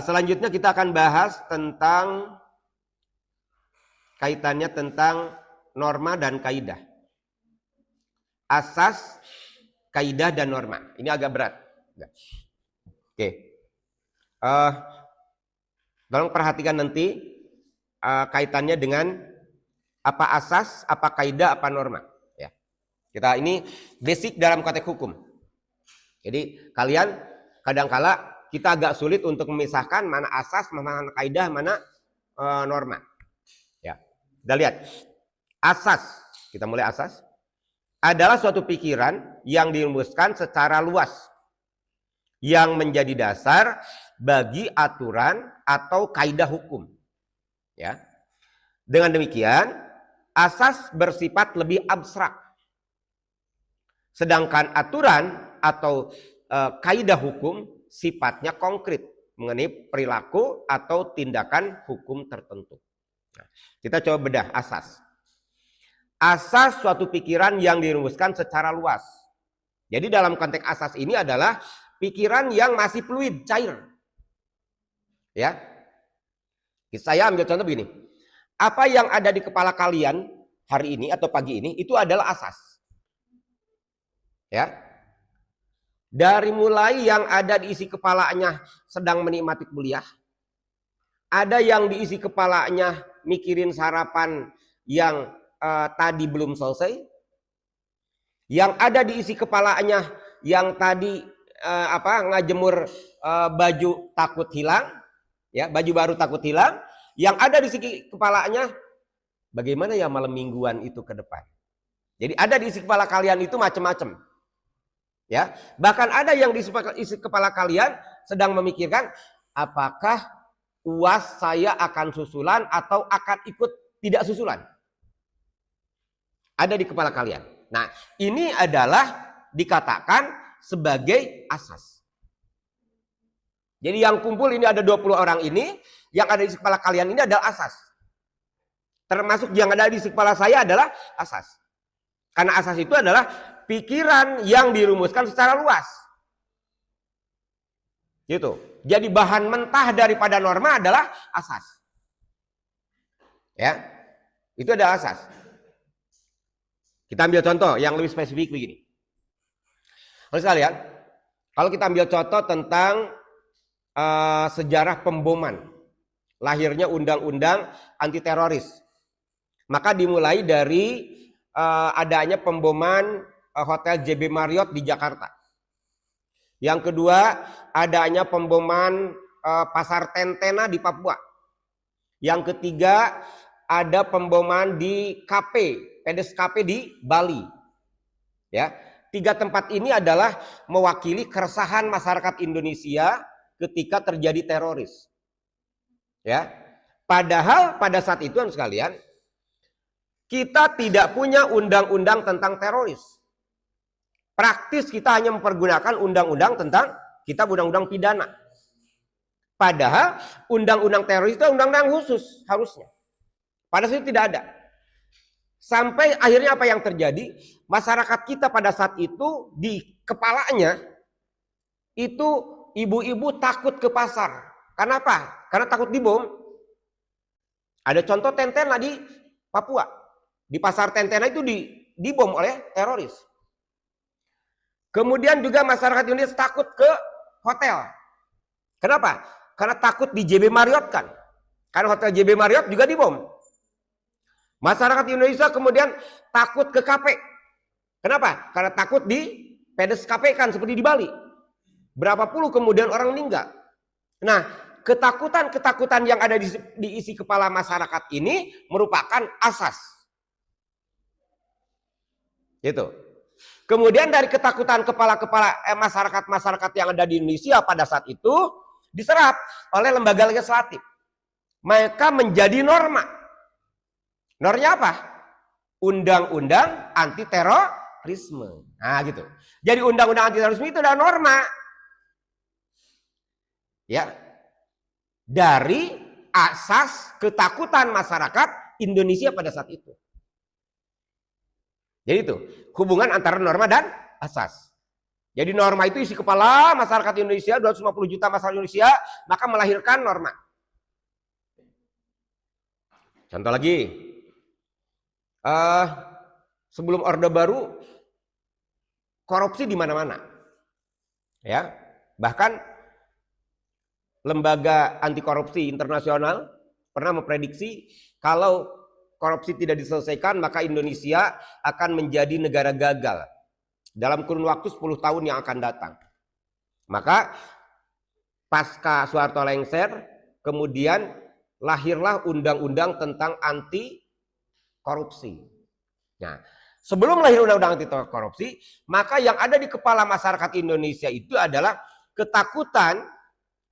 Selanjutnya kita akan bahas tentang kaitannya tentang norma dan kaidah. Asas, kaidah, dan norma. Ini agak berat. Oke. Tolong perhatikan nanti kaitannya dengan apa asas, apa kaidah, apa norma. Ya. Kita ini basic dalam konteks hukum. Jadi kalian kadangkala kita agak sulit untuk memisahkan mana asas, mana kaidah, mana norma. Ya, kita lihat asas. Kita mulai asas adalah suatu pikiran yang dirumuskan secara luas yang menjadi dasar bagi aturan atau kaidah hukum. Ya, dengan demikian asas bersifat lebih abstrak, sedangkan aturan atau kaidah hukum sifatnya konkret mengenai perilaku atau tindakan hukum tertentu. Nah, kita coba bedah asas. Asas suatu pikiran yang dirumuskan secara luas. Jadi dalam konteks asas ini adalah pikiran yang masih fluid, cair. Ya. Saya ambil contoh begini. Apa yang ada di kepala kalian hari ini atau pagi ini itu adalah asas. Ya. Dari mulai yang ada diisi kepalanya sedang menikmati kuliah, ada yang diisi kepalanya mikirin sarapan yang tadi belum selesai, yang ada diisi kepalanya yang tadi ngajemur baju takut hilang, ya baju baru takut hilang, yang ada di isi kepalanya bagaimana ya malam mingguan itu ke depan. Jadi ada di isi kepala kalian itu macam-macam. Ya, bahkan ada yang di isi kepala kalian sedang memikirkan apakah UAS saya akan susulan atau akan ikut tidak susulan. Ada di kepala kalian. Nah, ini adalah dikatakan sebagai asas. Jadi yang kumpul ini ada 20 orang ini, yang ada di kepala kalian ini adalah asas. Termasuk yang ada di kepala saya adalah asas. Karena asas itu adalah pikiran yang dirumuskan secara luas. Gitu. Jadi bahan mentah daripada norma adalah asas. Ya. Itu adalah asas. Kita ambil contoh yang lebih spesifik begini. Lalu sekalian, kalau kita ambil contoh tentang sejarah pemboman, lahirnya undang-undang anti teroris. Maka dimulai dari adanya pemboman Hotel JB Marriott di Jakarta. Yang kedua, adanya pemboman Pasar Tentena di Papua. Yang ketiga, ada pemboman di Pedes KP di Bali. Ya, 3 tempat ini adalah mewakili keresahan masyarakat Indonesia ketika terjadi teroris. Ya, padahal pada saat itu sekalian, kita tidak punya undang-undang tentang teroris. Praktis kita hanya mempergunakan undang-undang tentang undang-undang pidana. Padahal undang-undang teroris itu undang-undang khusus harusnya. Pada saat itu tidak ada. Sampai akhirnya apa yang terjadi? Masyarakat kita pada saat itu di kepalanya itu ibu-ibu takut ke pasar. Karena apa? Karena takut dibom. Ada contoh Tentena di Papua. Di pasar Tentena itu dibom oleh teroris. Kemudian juga masyarakat Indonesia takut ke hotel. Kenapa? Karena takut di JB Marriott kan. Karena hotel JB Marriott juga dibom. Masyarakat Indonesia kemudian takut ke KP. Kenapa? Karena takut di Pedes KP kan seperti di Bali. Berapa puluh kemudian orang meninggal. Nah, ketakutan-ketakutan yang ada di isi kepala masyarakat ini merupakan asas. Gitu. Kemudian dari ketakutan masyarakat yang ada di Indonesia pada saat itu diserap oleh lembaga legislatif. Maka menjadi norma. Normanya apa? Undang-undang anti terorisme. Nah, gitu. Jadi undang-undang anti terorisme itu adalah norma. Ya. Dari asas ketakutan masyarakat Indonesia pada saat itu. Jadi itu hubungan antara norma dan asas. Jadi norma itu isi kepala masyarakat Indonesia, 250 juta masyarakat Indonesia, maka melahirkan norma. Contoh lagi, sebelum Orde Baru, korupsi di mana-mana. Ya, bahkan lembaga anti korupsi internasional pernah memprediksi kalau korupsi tidak diselesaikan, maka Indonesia akan menjadi negara gagal dalam kurun waktu 10 tahun yang akan datang. Maka pasca Soeharto lengser, kemudian lahirlah undang-undang tentang anti korupsi. Nah, sebelum lahir undang-undang anti korupsi, maka yang ada di kepala masyarakat Indonesia itu adalah ketakutan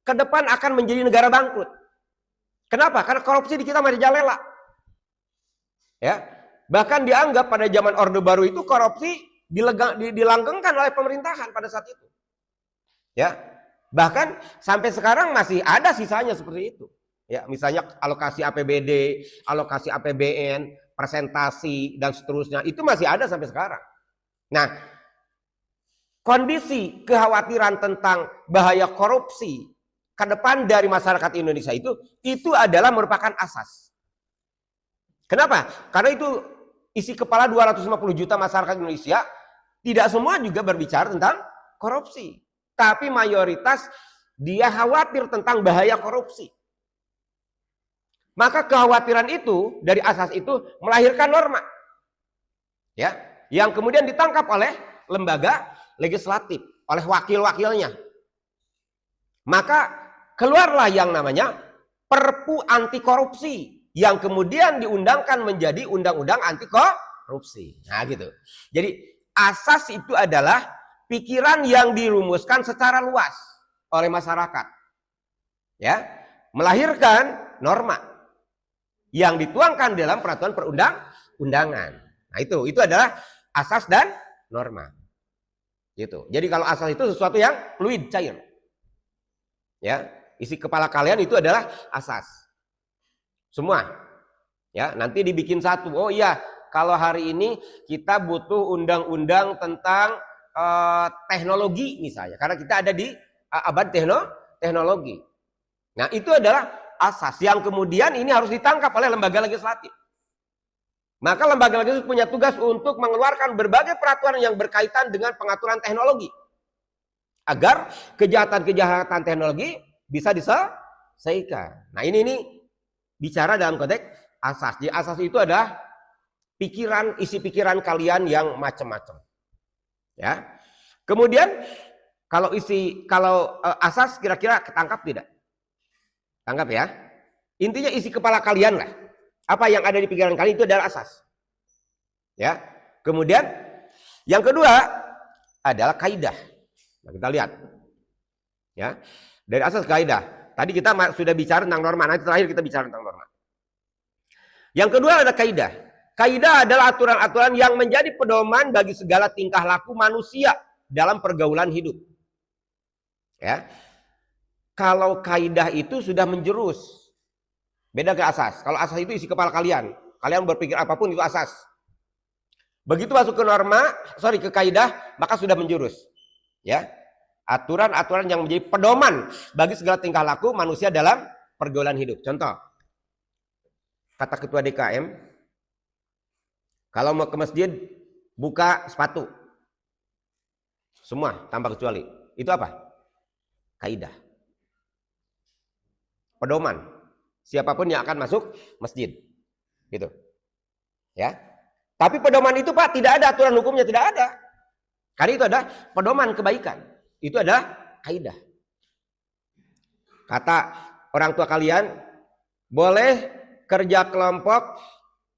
ke depan akan menjadi negara bangkrut. Kenapa? Karena korupsi di kita masih jalela. Ya, bahkan dianggap pada zaman Orde Baru itu korupsi dilanggengkan oleh pemerintahan pada saat itu. Ya, bahkan sampai sekarang masih ada sisanya seperti itu. Ya, misalnya alokasi APBD, alokasi APBN, presentasi dan seterusnya itu masih ada sampai sekarang. Nah, kondisi kekhawatiran tentang bahaya korupsi ke depan dari masyarakat Indonesia itu adalah merupakan asas. Kenapa? Karena itu isi kepala 250 juta masyarakat Indonesia tidak semua juga berbicara tentang korupsi, tapi mayoritas dia khawatir tentang bahaya korupsi. Maka kekhawatiran itu dari asas itu melahirkan norma, ya, yang kemudian ditangkap oleh lembaga legislatif, oleh wakil-wakilnya. Maka keluarlah yang namanya Perpu Anti Korupsi yang kemudian diundangkan menjadi Undang-Undang Anti Korupsi. Nah, gitu. Jadi asas itu adalah pikiran yang dirumuskan secara luas oleh masyarakat, ya, melahirkan norma yang dituangkan dalam peraturan perundang-undangan. Nah, itu adalah asas dan norma. Gitu. Jadi kalau asas itu sesuatu yang fluid, cair. Ya, isi kepala kalian itu adalah asas. Semua. Ya, nanti dibikin satu. Oh iya, kalau hari ini kita butuh undang-undang tentang teknologi misalnya, karena kita ada di abad teknologi. Nah, itu adalah asas yang kemudian ini harus ditangkap oleh lembaga legislatif. Maka lembaga legislatif punya tugas untuk mengeluarkan berbagai peraturan yang berkaitan dengan pengaturan teknologi agar kejahatan-kejahatan teknologi bisa diselesaikan. Nah, ini bicara dalam konteks asas. Jadi asas itu adalah pikiran, isi pikiran kalian yang macam-macam. Ya. Kemudian kalau asas kira-kira ketangkap tidak? Tangkap ya. Intinya isi kepala kalian lah. Apa yang ada di pikiran kalian itu adalah asas. Ya. Kemudian yang kedua adalah kaidah. Nah, kita lihat. Ya. Dari asas kaidah. Tadi kita sudah bicara tentang norma, nanti terakhir kita bicara tentang norma. Yang kedua adalah kaidah. Kaidah adalah aturan-aturan yang menjadi pedoman bagi segala tingkah laku manusia dalam pergaulan hidup. Ya. Kalau kaidah itu sudah menjurus, beda ke asas. Kalau asas itu isi kepala kalian, kalian berpikir apapun itu asas. Begitu masuk ke ke kaidah, maka sudah menjurus. Ya, aturan-aturan yang menjadi pedoman bagi segala tingkah laku manusia dalam pergaulan hidup. Contoh, kata ketua DKM, kalau mau ke masjid buka sepatu, semua tanpa kecuali. Itu apa? Kaidah. Pedoman siapapun yang akan masuk masjid, gitu ya. Tapi pedoman itu Pak tidak ada aturan hukumnya, tidak ada, karena itu ada pedoman kebaikan, itu adalah kaidah. Kata orang tua kalian boleh kerja kelompok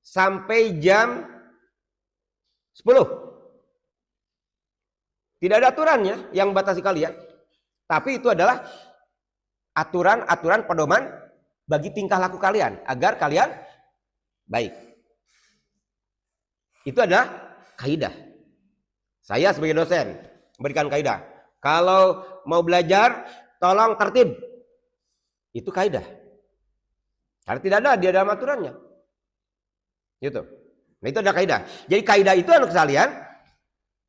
sampai jam 10, tidak ada aturannya yang membatasi kalian, tapi itu adalah aturan-aturan pedoman bagi tingkah laku kalian agar kalian baik. Itu adalah kaidah. Saya sebagai dosen memberikan kaidah. Kalau mau belajar tolong tertib. Itu kaidah. Karena tidak ada di dalam aturannya. Gitu. Nah, itu ada kaidah. Jadi kaidah itu anak sekalian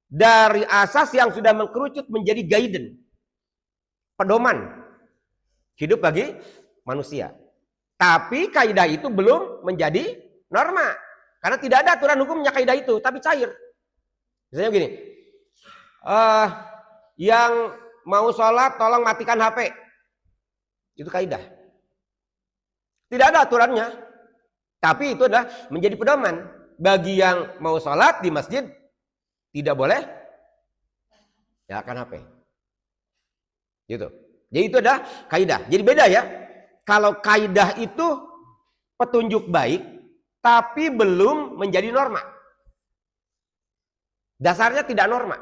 dari asas yang sudah mengkerucut menjadi guidance, pedoman hidup bagi manusia. Tapi kaidah itu belum menjadi norma. Karena tidak ada aturan hukumnya kaidah itu, tapi cair. Misalnya begini, yang mau sholat tolong matikan HP. Itu kaidah. Tidak ada aturannya. Tapi itu adalah menjadi pedoman. Bagi yang mau sholat di masjid, tidak boleh nyalakan HP. Gitu. Jadi itu adalah kaidah. Jadi beda ya. Kalau kaidah itu petunjuk baik, tapi belum menjadi norma. Dasarnya tidak norma.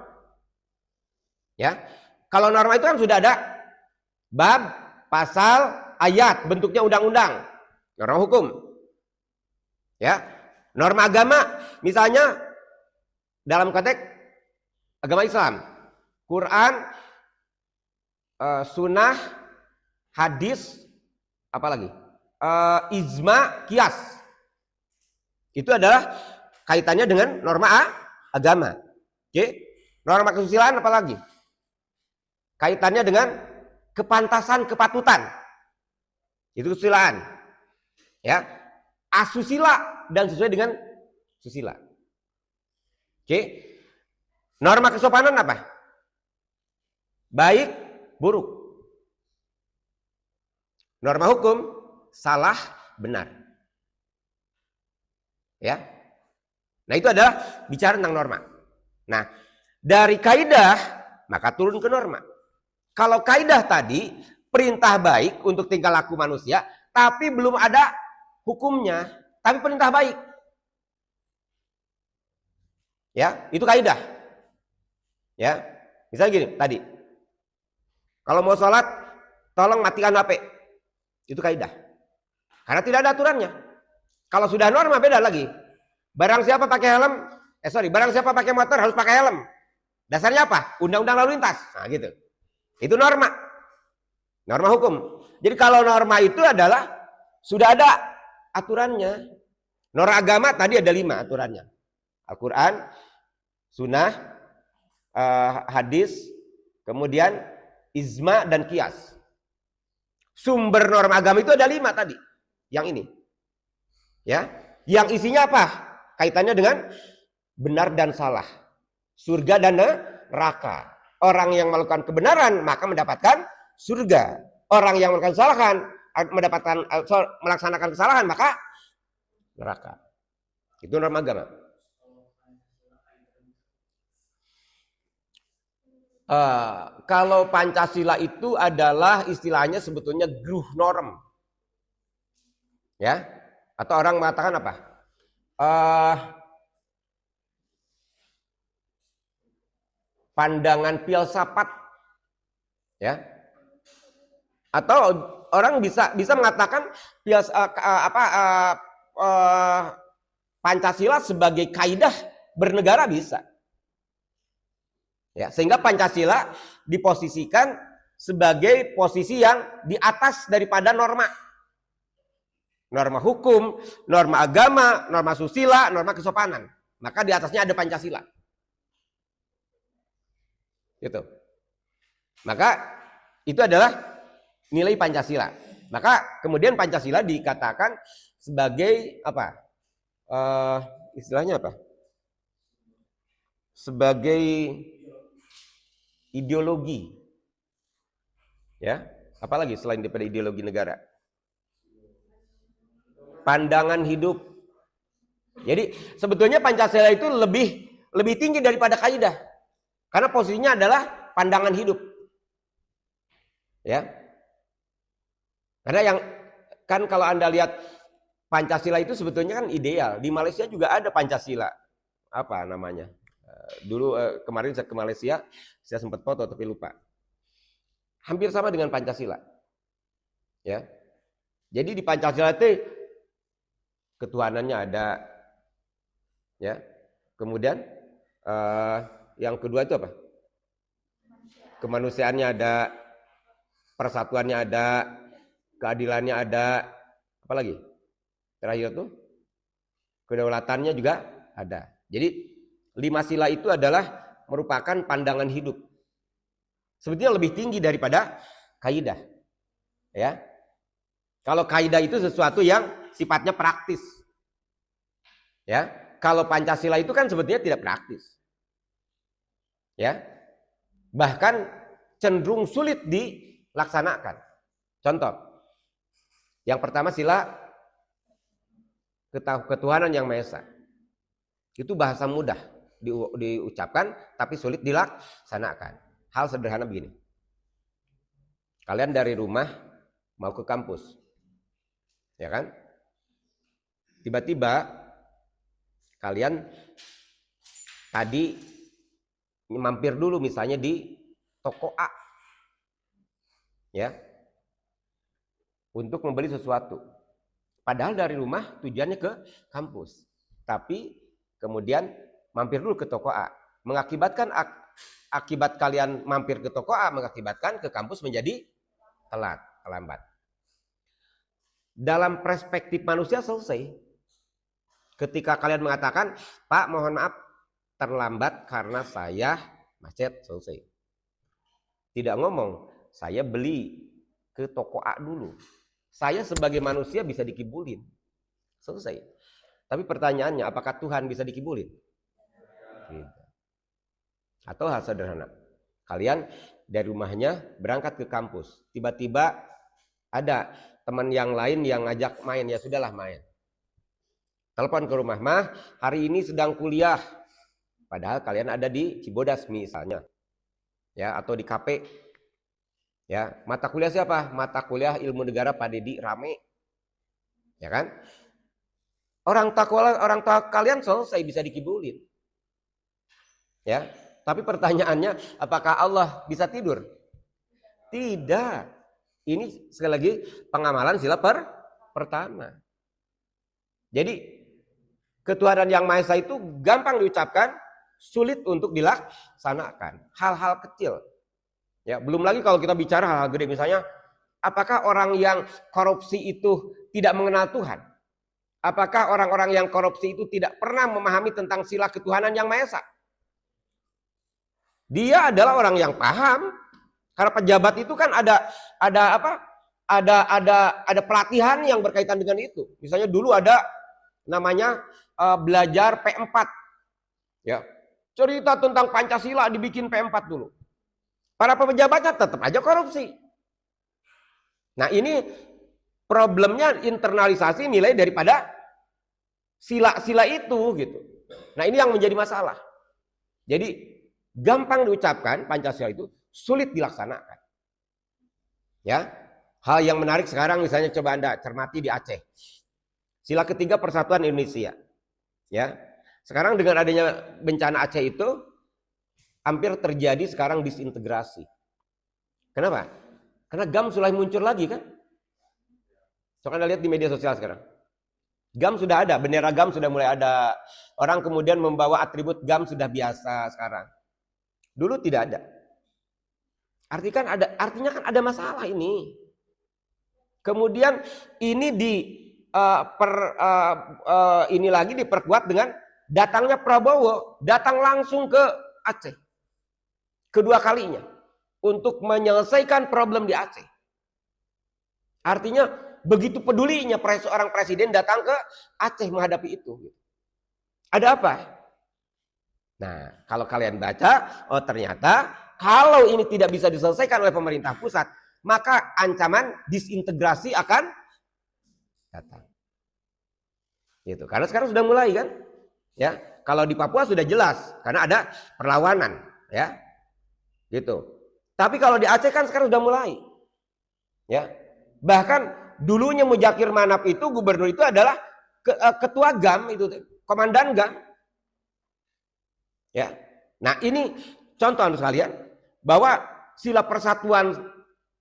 Ya. Kalau norma itu kan sudah ada bab, pasal, ayat, bentuknya undang-undang. Norma hukum. Ya. Norma agama misalnya dalam konteks agama Islam, Quran, sunnah, hadis, apalagi ijma, kias. Itu adalah kaitannya dengan norma agama. Oke? Norma kesusilaan apalagi? Kaitannya dengan kepantasan, kepatutan. Itu kesusilaan. Ya. Asusila dan sesuai dengan susila. Oke? Norma kesopanan apa? Baik, buruk. Norma hukum salah, benar. Ya. Nah, itu adalah bicara tentang norma. Nah, dari kaidah maka turun ke norma. Kalau kaidah tadi perintah baik untuk tingkah laku manusia, tapi belum ada hukumnya, tapi perintah baik. Ya, itu kaidah. Ya. Misalnya gini, tadi. Kalau mau sholat, tolong matikan HP. Itu kaidah. Karena tidak ada aturannya. Kalau sudah norma beda lagi. Barang siapa pakai helm, barang siapa pakai motor harus pakai helm. Dasarnya apa? Undang-undang lalu lintas. Nah, gitu. Itu norma. Norma hukum. Jadi kalau norma itu adalah sudah ada aturannya. Norma agama tadi ada 5 aturannya. Al-Quran, sunnah, hadis, kemudian ijma dan kias. Sumber norma agama itu ada 5 tadi. Yang ini. Ya, yang isinya apa? Kaitannya dengan benar dan salah. Surga dan neraka. Orang yang melakukan kebenaran maka mendapatkan surga. Orang yang melakukan kesalahan melaksanakan kesalahan maka neraka. Itu norma agama. Kalau Pancasila itu adalah istilahnya sebetulnya gruh norm. Ya. Atau orang mengatakan apa? Pandangan filsafat. Ya. Atau orang bisa mengatakan Pancasila sebagai kaidah bernegara bisa. Ya, sehingga Pancasila diposisikan sebagai posisi yang di atas daripada norma. Norma hukum, norma agama, norma susila, norma kesopanan. Maka di atasnya ada Pancasila. Gitu. Maka itu adalah nilai Pancasila. Maka kemudian Pancasila dikatakan sebagai apa? Istilahnya apa? Sebagai ideologi. Ya, apalagi selain daripada ideologi negara? Pandangan hidup. Jadi sebetulnya Pancasila itu lebih tinggi daripada kaidah. Karena posisinya adalah pandangan hidup. Ya. Karena yang kan kalau Anda lihat Pancasila itu sebetulnya kan ideal. Di Malaysia juga ada Pancasila. Apa namanya? Dulu kemarin saya ke Malaysia, saya sempat foto tapi lupa. Hampir sama dengan Pancasila. Ya. Jadi di Pancasila itu ketuhanannya ada. Ya. Kemudian yang kedua itu apa? Kemanusiaannya ada, persatuannya ada, keadilannya ada, apa lagi? Terakhir tuh kedaulatannya juga ada. Jadi 5 sila itu adalah merupakan pandangan hidup. Sebetulnya lebih tinggi daripada kaidah. Ya. Kalau kaidah itu sesuatu yang sifatnya praktis. Ya. Kalau Pancasila itu kan sebetulnya tidak praktis. Ya. Bahkan cenderung sulit dilaksanakan. Contoh. Yang pertama sila ketuhanan yang Maha Esa. Itu bahasa mudah diucapkan tapi sulit dilaksanakan. Hal sederhana begini. Kalian dari rumah mau ke kampus. Ya kan? Tiba-tiba kalian tadi mampir dulu misalnya di toko A. Ya. Untuk membeli sesuatu. Padahal dari rumah tujuannya ke kampus. Tapi kemudian mampir dulu ke toko A. Mengakibatkan akibat kalian mampir ke toko A mengakibatkan ke kampus menjadi terlambat. Dalam perspektif manusia selesai. Ketika kalian mengatakan, Pak mohon maaf terlambat karena saya macet, selesai. Tidak ngomong, saya beli ke toko A dulu. Saya sebagai manusia bisa dikibulin. Selesai. Tapi pertanyaannya, apakah Tuhan bisa dikibulin? Tidak. Atau hal sederhana. Kalian dari rumahnya berangkat ke kampus. Tiba-tiba ada teman yang lain yang ngajak main. Ya sudahlah main. Telepon ke rumah, Mah hari ini sedang kuliah. Padahal kalian ada di Cibodas misalnya. Ya, atau di KP. Ya, mata kuliah siapa? Mata kuliah ilmu negara Pak Dedi rame. Ya kan? Orang tua kalian selesai bisa dikibulin. Ya, tapi pertanyaannya apakah Allah bisa tidur? Tidak. Ini sekali lagi pengamalan sila pertama. Jadi ketuhanan yang Maha Esa itu gampang diucapkan, sulit untuk dilaksanakan. Hal-hal kecil. Ya, belum lagi kalau kita bicara hal-hal gede, misalnya apakah orang yang korupsi itu tidak mengenal Tuhan? Apakah orang-orang yang korupsi itu tidak pernah memahami tentang sila ketuhanan yang Maha Esa? Dia adalah orang yang paham. Karena pejabat itu kan ada apa? Ada pelatihan yang berkaitan dengan itu. Misalnya dulu ada namanya belajar P4. Ya. Cerita tentang Pancasila dibikin P4 dulu. Para pejabatnya tetap aja korupsi. Nah, ini problemnya internalisasi nilai daripada sila-sila itu gitu. Nah, ini yang menjadi masalah. Jadi gampang diucapkan Pancasila itu, sulit dilaksanakan. Ya. Hal yang menarik sekarang misalnya coba Anda cermati di Aceh. Sila ketiga Persatuan Indonesia. Ya. Sekarang dengan adanya bencana Aceh itu hampir terjadi sekarang disintegrasi. Kenapa? Karena GAM sudah muncul lagi kan? Coba Anda lihat di media sosial sekarang. GAM sudah ada, bendera GAM sudah mulai ada. Orang kemudian membawa atribut GAM sudah biasa sekarang. Dulu tidak ada. Artinya kan ada masalah ini. Kemudian ini ini lagi diperkuat dengan datangnya Prabowo, datang langsung ke Aceh. Kedua kalinya untuk menyelesaikan problem di Aceh. Artinya begitu pedulinya seorang presiden datang ke Aceh menghadapi itu. Ada apa? Nah, kalau kalian baca, oh ternyata kalau ini tidak bisa diselesaikan oleh pemerintah pusat, maka ancaman disintegrasi akan datang. Gitu. Karena sekarang sudah mulai kan? Ya, kalau di Papua sudah jelas karena ada perlawanan, ya. Gitu. Tapi kalau di Aceh kan sekarang sudah mulai. Ya. Bahkan dulunya Mujakir Manap itu gubernur itu adalah ketua GAM itu, komandan GAM. Ya. Nah, ini contoh sekalian bahwa sila persatuan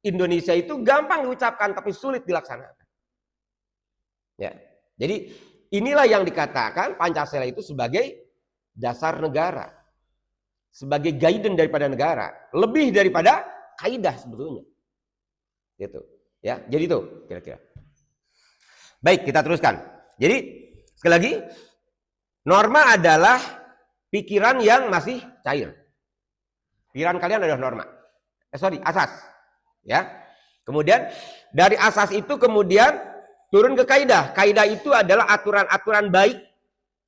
Indonesia itu gampang diucapkan tapi sulit dilaksanakan. Ya. Jadi inilah yang dikatakan Pancasila itu sebagai dasar negara. Sebagai guidance daripada negara, lebih daripada kaidah sebetulnya. Gitu. Ya, jadi itu kira-kira. Baik, kita teruskan. Jadi sekali lagi, norma adalah pikiran yang masih cair. Pikiran kalian adalah norma. Asas. Ya. Kemudian dari asas itu kemudian turun ke kaidah. Kaidah itu adalah aturan-aturan baik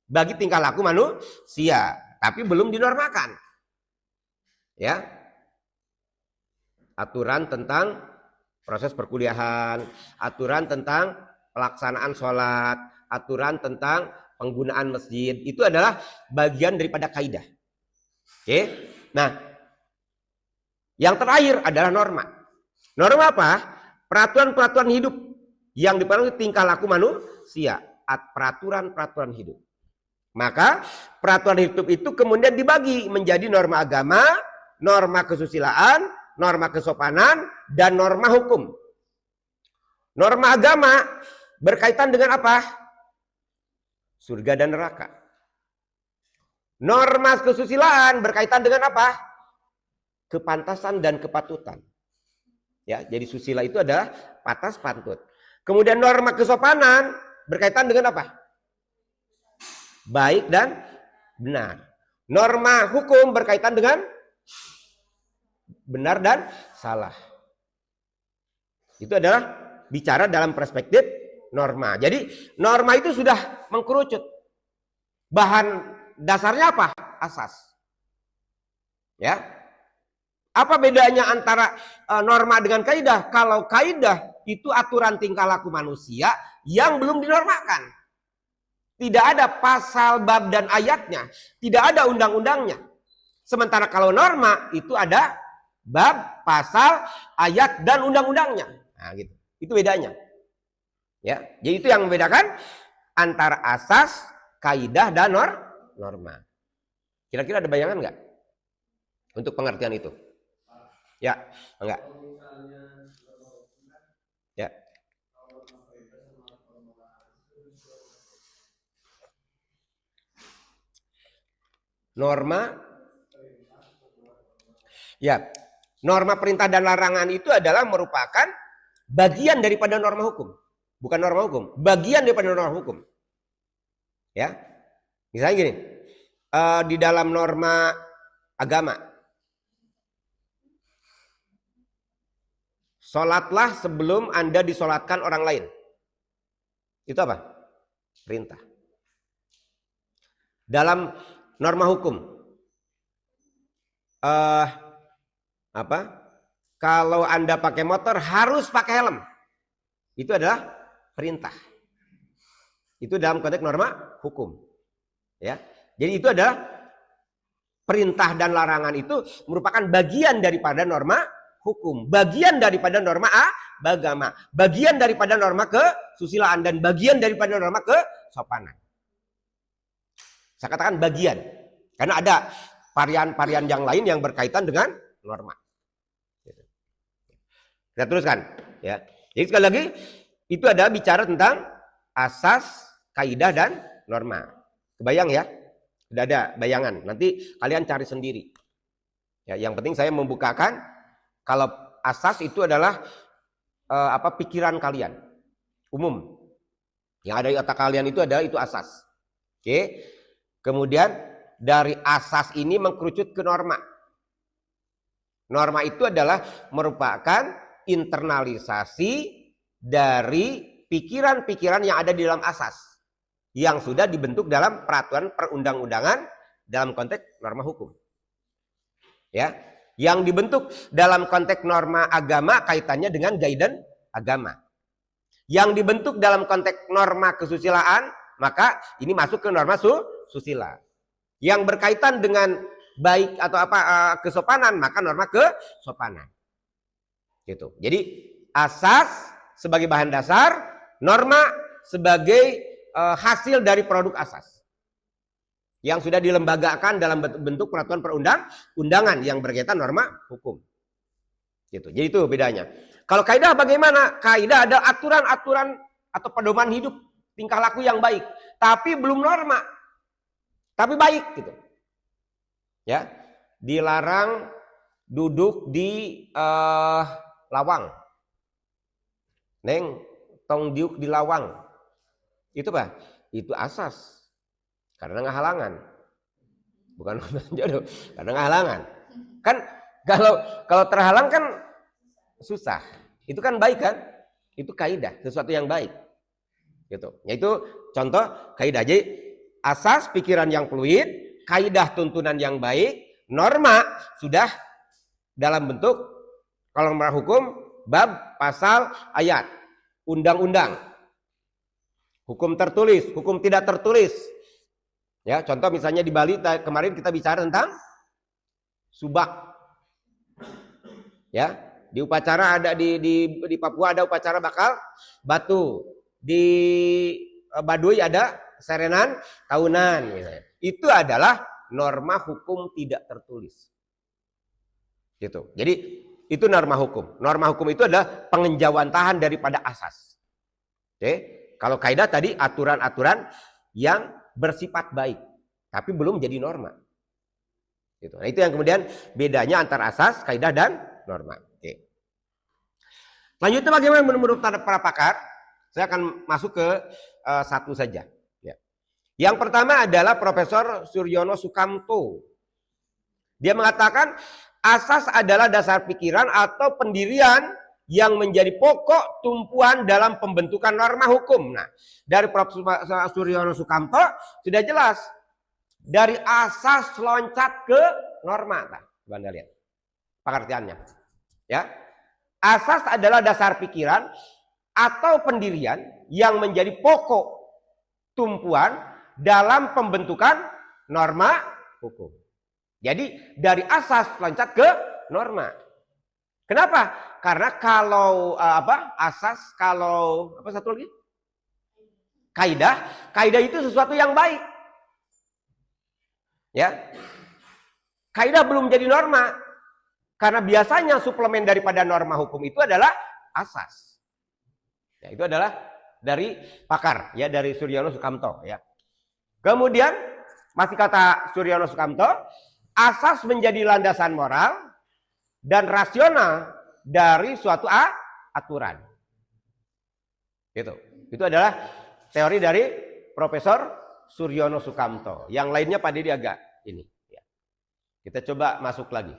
bagi tingkah laku manusia, tapi belum dinormakan. Ya. Aturan tentang proses perkuliahan, aturan tentang pelaksanaan sholat, aturan tentang penggunaan masjid, itu adalah bagian daripada kaidah. Oke. Nah, yang terakhir adalah norma. Norma apa? Peraturan-peraturan hidup yang dipengaruhi tingkah laku manusia, peraturan-peraturan hidup. Maka peraturan hidup itu kemudian dibagi menjadi norma agama, norma kesusilaan, norma kesopanan, dan norma hukum. Norma agama berkaitan dengan apa? Surga dan neraka. Norma kesusilaan berkaitan dengan apa? Kepantasan dan kepatutan. Ya, jadi susila itu adalah patas pantut. Kemudian norma kesopanan berkaitan dengan apa? Baik dan benar. Norma hukum berkaitan dengan benar dan salah. Itu adalah bicara dalam perspektif norma. Jadi norma itu sudah mengkerucut. Bahan dasarnya apa? Asas. Ya. Apa bedanya antara norma dengan kaidah? Kalau kaidah itu aturan tingkah laku manusia yang belum dinormakan. Tidak ada pasal, bab, dan ayatnya. Tidak ada undang-undangnya. Sementara kalau norma itu ada bab, pasal, ayat, dan undang-undangnya. Nah, gitu. Itu bedanya. Ya, jadi itu yang membedakan antara asas, kaidah, dan norma. Kira-kira ada bayangan nggak untuk pengertian itu? Ya, enggak. Ya. Norma. Ya. Norma perintah dan larangan itu adalah merupakan bagian daripada norma hukum. Bukan norma hukum, bagian daripada norma hukum. Ya. Misalnya gini, di dalam norma agama, sholatlah sebelum Anda disolatkan orang lain. Itu apa? Perintah. Dalam norma hukum, apa? Kalau Anda pakai motor harus pakai helm. Itu adalah perintah. Itu dalam konteks norma hukum. Ya. Jadi itu adalah perintah dan larangan itu merupakan bagian daripada norma hukum, bagian daripada norma agama, bagian daripada norma kesusilaan, dan bagian daripada norma kesopanan. Saya katakan bagian, karena ada varian-varian yang lain yang berkaitan dengan norma. Kita teruskan, ya. Jadi sekali lagi itu adalah bicara tentang asas, kaidah, dan norma. Kebayang ya? Sudah ada bayangan. Nanti kalian cari sendiri. Ya, yang penting saya membukakan. Kalau asas itu adalah pikiran kalian umum. Yang ada di otak kalian itu adalah itu asas. Oke. Kemudian dari asas ini mengkerucut ke norma. Norma itu adalah merupakan internalisasi dari pikiran-pikiran yang ada di dalam asas yang sudah dibentuk dalam peraturan perundang-undangan dalam konteks norma hukum. Ya, yang dibentuk dalam konteks norma agama kaitannya dengan guidance agama. Yang dibentuk dalam konteks norma kesusilaan, maka ini masuk ke norma susila. Yang berkaitan dengan baik atau kesopanan, maka norma kesopanan. Gitu. Jadi asas sebagai bahan dasar, norma sebagai hasil dari produk asas yang sudah dilembagakan dalam bentuk peraturan perundang-undangan yang berkaitan norma hukum. Gitu. Jadi itu bedanya. Kalau kaidah bagaimana? Kaidah ada aturan-aturan atau pedoman hidup, tingkah laku yang baik, tapi belum norma, tapi baik gitu. Ya, dilarang duduk di lawang. Neng, tong diuk di lawang. Itu apa? Itu asas. Karena nggak halangan. Bukan jodoh, karena nggak halangan. Kan Kalau terhalang kan susah. Itu kan baik kan? Itu kaidah, sesuatu yang baik. Gitu. Yaitu contoh kaidah. Jadi asas pikiran yang fluid, kaidah tuntunan yang baik, norma sudah dalam bentuk kalau norma hukum bab, pasal, ayat, undang-undang, hukum tertulis, hukum tidak tertulis. Ya, contoh misalnya di Bali kemarin kita bicara tentang subak. Ya, di upacara ada di Papua ada upacara bakal batu. Di Baduy ada serenan tahunan misalnya. Itu adalah norma hukum tidak tertulis. Gitu. Jadi itu norma hukum. Norma hukum itu adalah pengenjawantahan daripada asas. Oke, kalau kaidah tadi aturan-aturan yang bersifat baik, tapi belum jadi norma. Gitu. Nah, itu yang kemudian bedanya antara asas, kaidah dan norma. Oke. Selanjutnya bagaimana menurut para pakar? Saya akan masuk ke satu saja. Ya. Yang pertama adalah Profesor Suryono Sukamto. Dia mengatakan asas adalah dasar pikiran atau pendirian yang menjadi pokok tumpuan dalam pembentukan norma hukum. Nah, dari Profesor Suryono Sukamto sudah jelas. Dari asas loncat ke norma. Nah, coba Anda lihat pengertiannya. Ya. Asas adalah dasar pikiran atau pendirian yang menjadi pokok tumpuan dalam pembentukan norma hukum. Jadi dari asas loncat ke norma. Kenapa? Karena kalau asas, kalau apa satu lagi? Kaidah itu sesuatu yang baik. Ya. Kaidah belum jadi norma. Karena biasanya suplemen daripada norma hukum itu adalah asas. Ya, itu adalah dari pakar, ya, dari Suryono Sukamto, ya. Kemudian masih kata Suryono Sukamto, asas menjadi landasan moral dan rasional dari suatu aturan. Itu adalah teori dari Profesor Suryono Sukamto. Yang lainnya Pak Didi agak ini. Ya. Kita coba masuk lagi.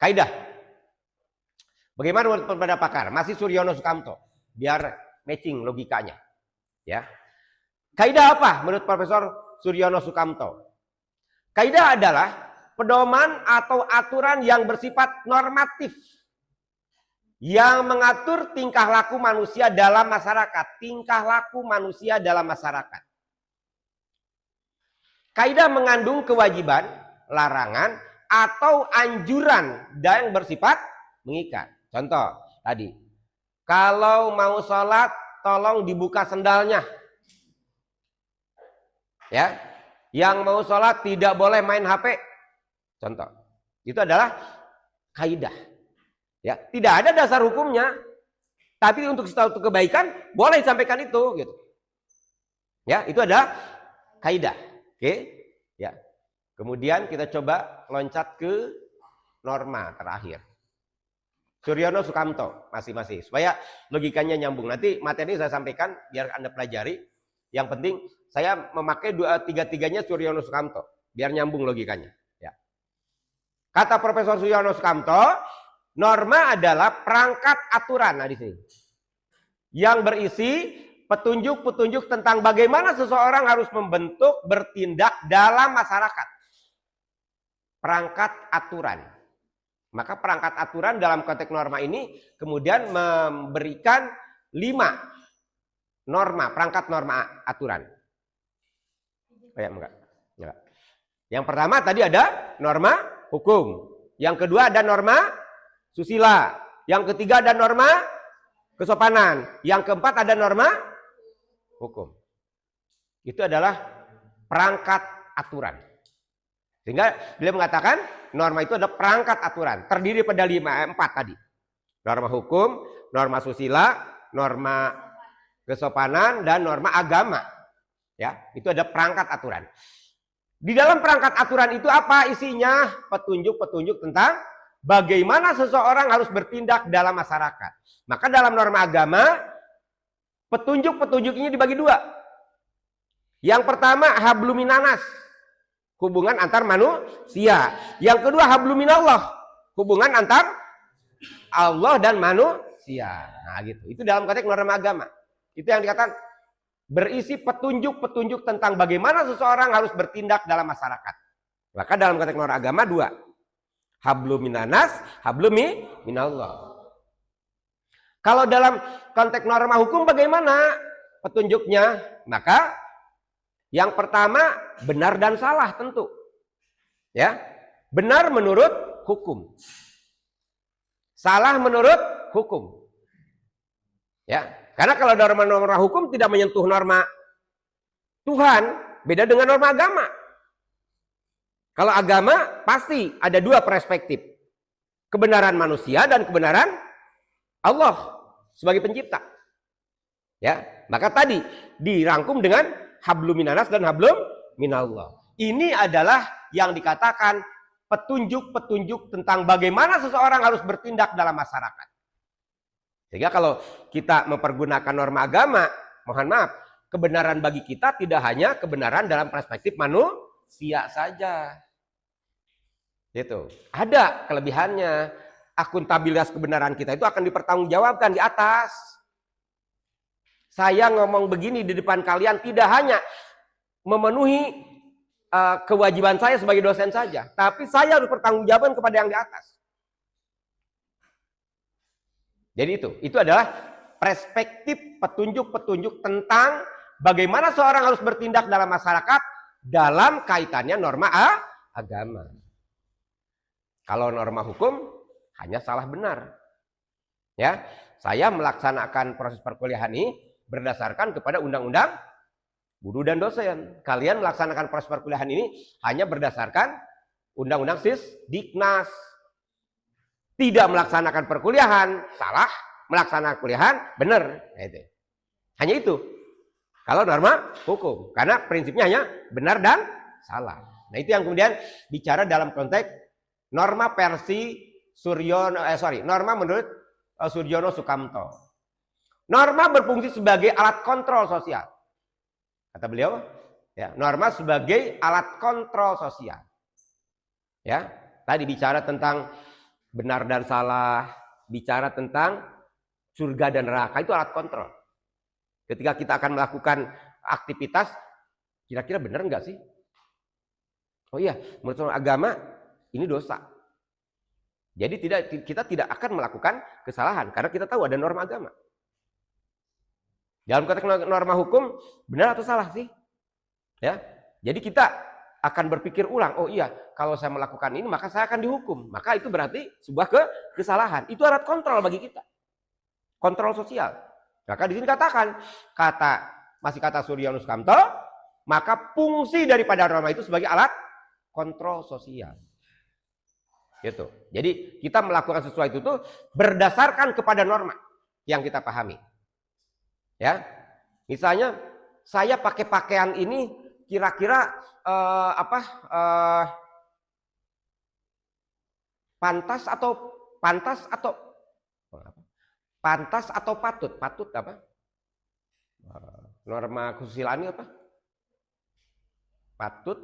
Kaidah. Bagaimana menurut para pakar? Masih Suryono Sukamto. Biar matching logikanya. Ya. Kaidah apa menurut Profesor Suryono Sukamto? Kaidah adalah pedoman atau aturan yang bersifat normatif. Yang mengatur tingkah laku manusia dalam masyarakat. Tingkah laku manusia dalam masyarakat. Kaidah mengandung kewajiban, larangan, atau anjuran yang bersifat mengikat. Contoh tadi, kalau mau sholat tolong dibuka sendalnya. Ya, yang mau sholat tidak boleh main HP. Contoh, itu adalah kaidah. Ya, tidak ada dasar hukumnya, tapi untuk suatu kebaikan boleh disampaikan itu, gitu. Ya, itu adalah kaidah. Oke, ya. Kemudian kita coba loncat ke norma terakhir. Suryono Sukamto masih supaya logikanya nyambung. Nanti materi saya sampaikan biar Anda pelajari. Yang penting saya memakai tiga-tiganya Suryono Sukamto biar nyambung logikanya. Ya. Kata Profesor Suryono Sukamto, norma adalah perangkat aturan. Nah, di sini yang berisi petunjuk-petunjuk tentang bagaimana seseorang harus membentuk, bertindak dalam masyarakat. Perangkat aturan. Maka perangkat aturan dalam konteks norma ini kemudian memberikan 5 norma, perangkat norma aturan. Enggak. Yang pertama tadi ada norma hukum. Yang kedua ada norma susila. Yang ketiga ada norma kesopanan. Yang keempat ada norma hukum. Itu adalah perangkat aturan. Sehingga beliau mengatakan norma itu adalah perangkat aturan. Terdiri pada 4 tadi. Norma hukum, norma susila, norma kesopanan, dan norma agama. Ya, itu ada perangkat aturan. Di dalam perangkat aturan itu apa isinya? Petunjuk-petunjuk tentang bagaimana seseorang harus bertindak dalam masyarakat. Maka dalam norma agama, petunjuk-petunjuk ini dibagi 2. Yang pertama habluminanas, hubungan antar manusia. Yang kedua habluminallah, hubungan antar Allah dan manusia. Nah gitu. Itu dalam konteks norma agama. Itu yang dikatakan berisi petunjuk-petunjuk tentang bagaimana seseorang harus bertindak dalam masyarakat. Maka dalam konteks norma agama dua. Hablum minanas, hablum minallah. Kalau dalam konteks norma hukum bagaimana petunjuknya? Maka yang pertama benar dan salah tentu. Ya. Benar menurut hukum. Salah menurut hukum. Ya. Karena kalau norma-norma hukum tidak menyentuh norma Tuhan, beda dengan norma agama. Kalau agama pasti ada dua perspektif. Kebenaran manusia dan kebenaran Allah sebagai pencipta. Ya, maka tadi dirangkum dengan hablum minanas dan hablum minallah. Ini adalah yang dikatakan petunjuk-petunjuk tentang bagaimana seseorang harus bertindak dalam masyarakat. Sehingga kalau kita mempergunakan norma agama, mohon maaf, kebenaran bagi kita tidak hanya kebenaran dalam perspektif manusia saja. Gitu. Ada kelebihannya. Akuntabilitas kebenaran kita itu akan dipertanggungjawabkan di atas. Saya ngomong begini di depan kalian tidak hanya memenuhi kewajiban saya sebagai dosen saja, tapi saya harus bertanggungjawabkan kepada yang di atas. Jadi itu adalah perspektif petunjuk-petunjuk tentang bagaimana seorang harus bertindak dalam masyarakat dalam kaitannya norma agama. Kalau norma hukum hanya salah benar. Ya, saya melaksanakan proses perkuliahan ini berdasarkan kepada undang-undang guru dan dosen. Kalian melaksanakan proses perkuliahan ini hanya berdasarkan undang-undang Sisdiknas. Tidak melaksanakan perkuliahan salah, melaksanakan kuliahan benar. Itu. Hanya itu. Kalau norma hukum, karena prinsipnya hanya benar dan salah. Nah itu yang kemudian bicara dalam konteks norma versi norma menurut Suryono Sukamto. Norma berfungsi sebagai alat kontrol sosial. Kata beliau, ya, norma sebagai alat kontrol sosial. Ya, tadi bicara tentang benar dan salah, bicara tentang surga dan neraka, itu alat kontrol. Ketika kita akan melakukan aktivitas, kira-kira benar enggak sih? Oh iya, menurut agama ini dosa. Jadi kita tidak akan melakukan kesalahan karena kita tahu ada norma agama. Dalam konteks norma hukum benar atau salah sih? Ya. Jadi kita akan berpikir ulang, oh iya, kalau saya melakukan ini maka saya akan dihukum. Maka itu berarti sebuah kesalahan. Itu alat kontrol bagi kita. Kontrol sosial. Maka di sini masih kata Suryono Sukamto, maka fungsi daripada norma itu sebagai alat kontrol sosial. Gitu. Jadi kita melakukan sesuatu itu berdasarkan kepada norma yang kita pahami. Ya, misalnya saya pakai pakaian ini kira-kira pantas atau patut? Patut apa? Norma kesusilaan apa? Patut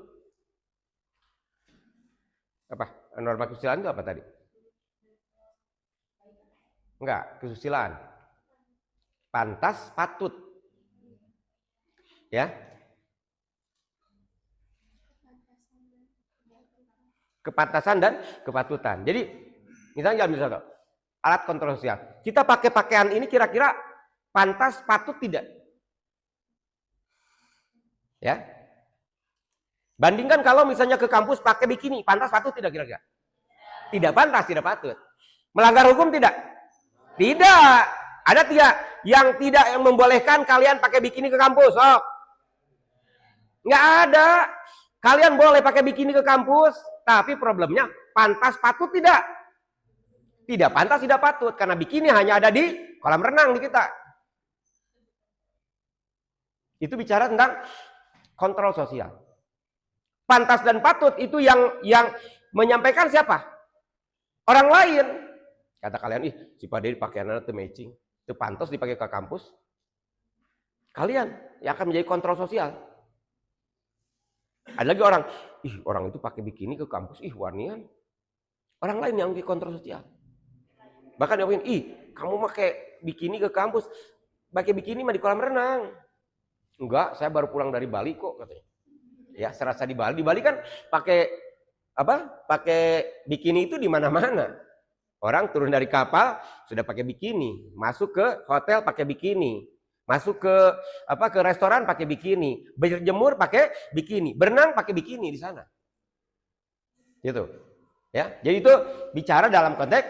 apa? Norma kesusilaan itu apa tadi? Enggak, kesusilaan. Pantas, patut. Ya. Kepantasan dan kepatutan. Jadi, misalnya alat kontrol sosial. Kita pakai pakaian ini kira-kira pantas, patut tidak? Ya. Bandingkan kalau misalnya ke kampus pakai bikini, pantas patut tidak kira-kira? Tidak pantas, tidak patut. Melanggar hukum tidak? Tidak. Ada tidak yang membolehkan kalian pakai bikini ke kampus? Oh. Nggak ada. Kalian boleh pakai bikini ke kampus, tapi problemnya pantas patut tidak? Tidak pantas, tidak patut. Karena bikini hanya ada di kolam renang di kita. Itu bicara tentang kontrol sosial. Pantas dan patut itu yang menyampaikan siapa? Orang lain. Kata kalian, si Pak Dedi pakaiannya itu matching. Itu pantas dipakai ke kampus. Kalian yang akan menjadi kontrol sosial. Ada lagi orang itu pakai bikini ke kampus, wanian. Orang lain yang kontrol sosial. Bahkan yang kamu pakai bikini ke kampus, pakai bikini mah di kolam renang. Enggak, saya baru pulang dari Bali kok katanya. Ya, serasa di Bali. Di Bali kan pakai apa? Pakai bikini itu di mana-mana. Orang turun dari kapal sudah pakai bikini, masuk ke hotel pakai bikini, masuk ke ke restoran pakai bikini, berjemur pakai bikini, berenang pakai bikini di sana. Gitu. Ya. Jadi itu bicara dalam konteks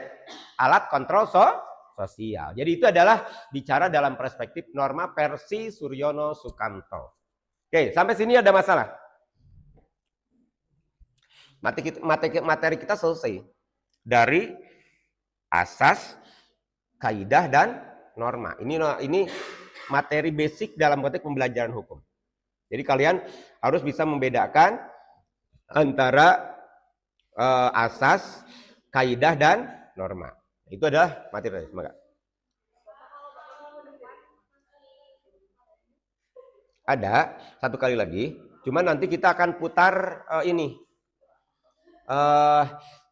alat kontrol sosial. Jadi itu adalah bicara dalam perspektif norma versi Suryono Sukanto. Oke, sampai sini ada masalah. Materi kita selesai dari asas, kaidah dan norma. Ini materi basic dalam konteks pembelajaran hukum. Jadi kalian harus bisa membedakan antara asas, kaidah dan norma. Itu adalah materi. Semoga. Ada satu kali lagi, cuman nanti kita akan putar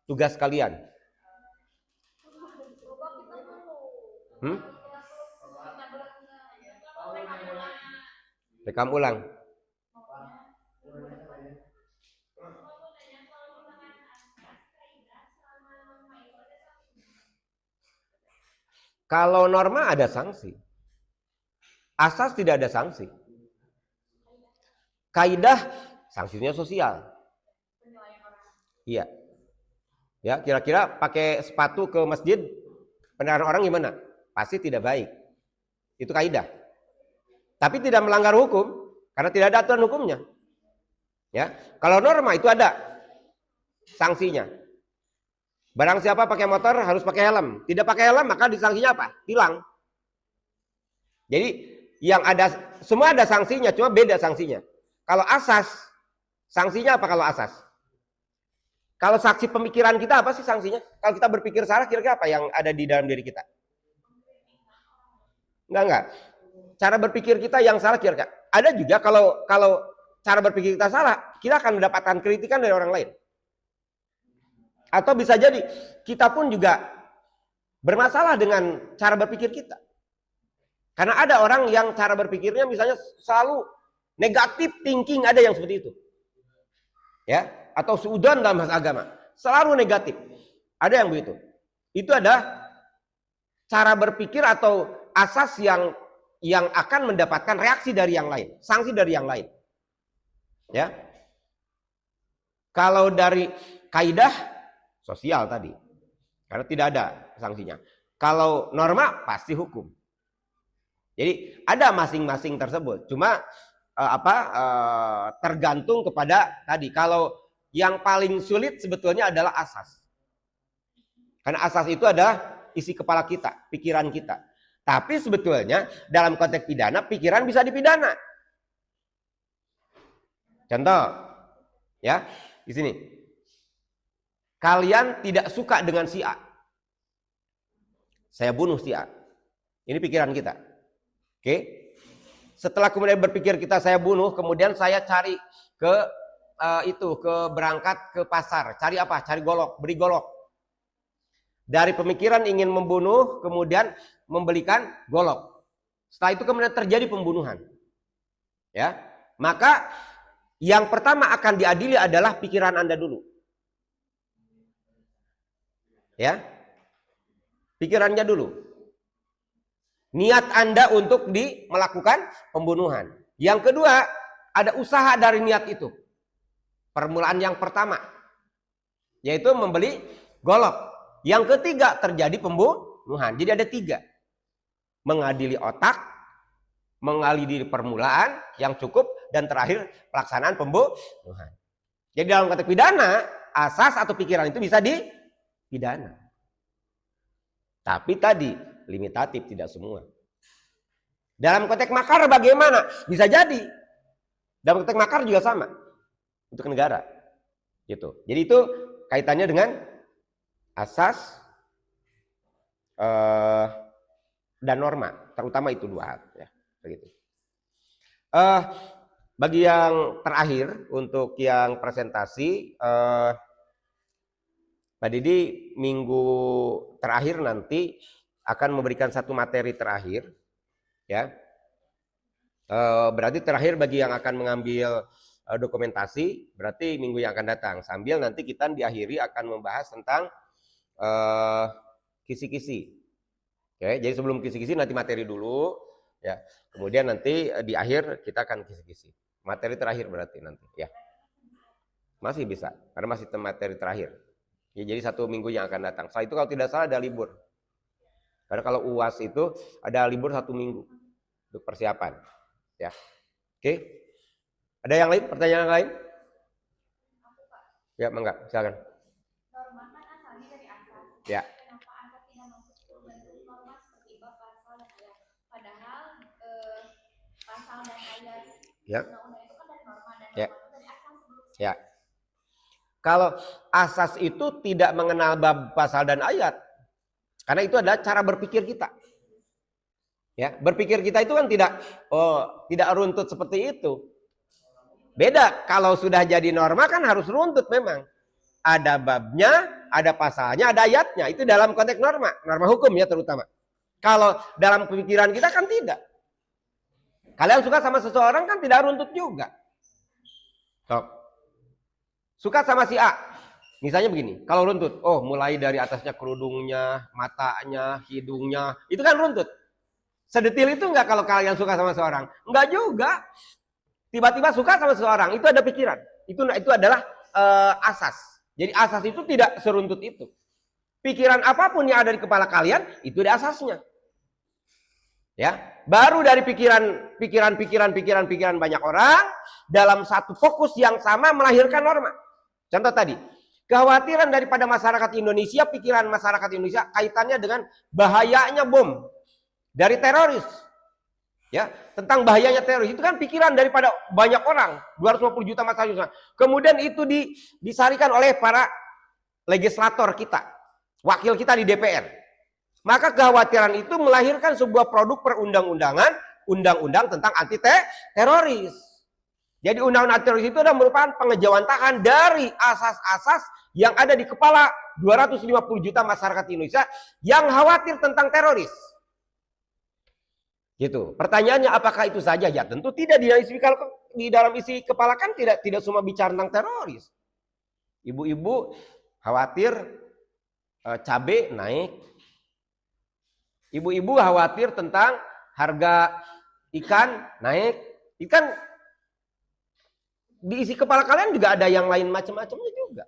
tugas kalian. Rekam ulang. Kalau norma ada sanksi. Asas tidak ada sanksi. Kaidah sanksinya sosial. Iya. Ya, kira-kira pakai sepatu ke masjid pendengaran orang gimana? Pasti tidak baik. Itu kaidah. Tapi tidak melanggar hukum karena tidak ada aturan hukumnya. Ya, kalau norma itu ada sanksinya. Barang siapa pakai motor harus pakai helm. Tidak pakai helm maka disangsinya apa? Tilang. Jadi yang ada semua ada sanksinya, cuma beda sanksinya. Kalau asas, sanksinya apa kalau asas? Kalau saksi pemikiran kita apa sih sanksinya? Kalau kita berpikir salah, kira-kira apa yang ada di dalam diri kita? Enggak. Cara berpikir kita yang salah kira-kira. Ada juga kalau cara berpikir kita salah, kita akan mendapatkan kritikan dari orang lain. Atau bisa jadi kita pun juga bermasalah dengan cara berpikir kita. Karena ada orang yang cara berpikirnya misalnya selalu negatif thinking, ada yang seperti itu. Ya, atau suudzon dalam bahasa agama, selalu negatif. Ada yang begitu. Itu ada cara berpikir atau asas yang akan mendapatkan reaksi dari yang lain, sanksi dari yang lain. Ya. Kalau dari kaidah sosial tadi, karena tidak ada sanksinya. Kalau norma pasti hukum. Jadi ada masing-masing tersebut. Cuma tergantung kepada tadi. Kalau yang paling sulit sebetulnya adalah asas. Karena asas itu adalah isi kepala kita, pikiran kita. Tapi sebetulnya dalam konteks pidana, pikiran bisa dipidana. Contoh, ya di sini. Kalian tidak suka dengan si A. Saya bunuh si A. Ini pikiran kita. Oke. Setelah kemudian berpikir saya bunuh, kemudian saya cari ke berangkat ke pasar. Cari apa? Cari golok, beri golok. Dari pemikiran ingin membunuh, kemudian membelikan golok. Setelah itu kemudian terjadi pembunuhan. Ya. Maka yang pertama akan diadili adalah pikiran Anda dulu. Ya, pikirannya dulu. Niat Anda untuk melakukan pembunuhan. Yang kedua, ada usaha dari niat itu. Permulaan yang pertama, yaitu membeli golok. Yang ketiga, terjadi pembunuhan. Jadi ada 3. Mengadili otak, mengadili permulaan yang cukup, dan terakhir pelaksanaan pembunuhan. Jadi dalam konteks pidana, asas atau pikiran itu bisa dipidana. Tapi tadi limitatif, tidak semua. Dalam konteks makar bagaimana? Bisa jadi. Dalam konteks makar juga sama. Untuk negara. Gitu. Jadi itu kaitannya dengan asas dan norma. Terutama itu 2 hal. Ya, begitu. Bagi yang terakhir, untuk yang presentasi, Pak Didi minggu terakhir nanti akan memberikan satu materi terakhir, ya. Berarti terakhir bagi yang akan mengambil dokumentasi, berarti minggu yang akan datang. Sambil nanti kita diakhiri akan membahas tentang kisi-kisi. Oke, jadi sebelum kisi-kisi nanti materi dulu, ya. Kemudian nanti di akhir kita akan kisi-kisi. Materi terakhir berarti nanti, ya. Masih bisa, karena masih materi terakhir. Ya, jadi satu minggu yang akan datang. Setelah itu kalau tidak salah ada libur. Karena kalau UAS itu ada libur 1 minggu untuk persiapan. Ya, oke. Ada yang lain? Pertanyaan yang lain? Ya, enggak, silakan. Norma kan asalnya dari asas. Ya. Kenapa asas tidak masuk bentuk norma seperti bab, pasal, dan ayat? Padahal pasal dan ayat ya. Undang-undang itu kan dari norma dan norma ya. Itu dari asas sebelumnya. Ya. Kalau asas itu tidak mengenal bab, pasal, dan ayat, karena itu adalah cara berpikir kita. Ya, berpikir kita itu kan tidak runtut seperti itu. Beda kalau sudah jadi norma kan harus runtut memang. Ada babnya, ada pasalnya, ada ayatnya. Itu dalam konteks norma hukum ya terutama. Kalau dalam pemikiran kita kan tidak. Kalian suka sama seseorang kan tidak runtut juga. Suka sama si A. Misalnya begini, kalau runtut, oh mulai dari atasnya kerudungnya, matanya, hidungnya, itu kan runtut. Sedetil itu enggak kalau kalian suka sama seorang? Enggak juga. Tiba-tiba suka sama seseorang, itu ada pikiran. Itu adalah asas. Jadi asas itu tidak seruntut itu. Pikiran apapun yang ada di kepala kalian, itu ada asasnya. Ya, baru dari pikiran banyak orang dalam satu fokus yang sama melahirkan norma. Contoh tadi, kekhawatiran daripada masyarakat Indonesia, pikiran masyarakat Indonesia kaitannya dengan bahayanya bom dari teroris. Ya, tentang bahayanya teroris itu kan pikiran daripada banyak orang, 250 juta masyarakat. Kemudian itu disarikan oleh para legislator kita, wakil kita di DPR. Maka kekhawatiran itu melahirkan sebuah produk perundang-undangan, undang-undang tentang anti teroris. Jadi undang-undang anti teroris itu adalah merupakan pengejawantahan dari asas-asas yang ada di kepala 250 juta masyarakat Indonesia yang khawatir tentang teroris. Gitu. Pertanyaannya apakah itu saja? Ya tentu tidak. Di dalam isi kepala kan tidak semua bicara tentang teroris. Ibu-ibu khawatir cabai naik. Ibu-ibu khawatir tentang harga ikan naik. Ikan di isi kepala kalian juga ada yang lain macam-macamnya juga.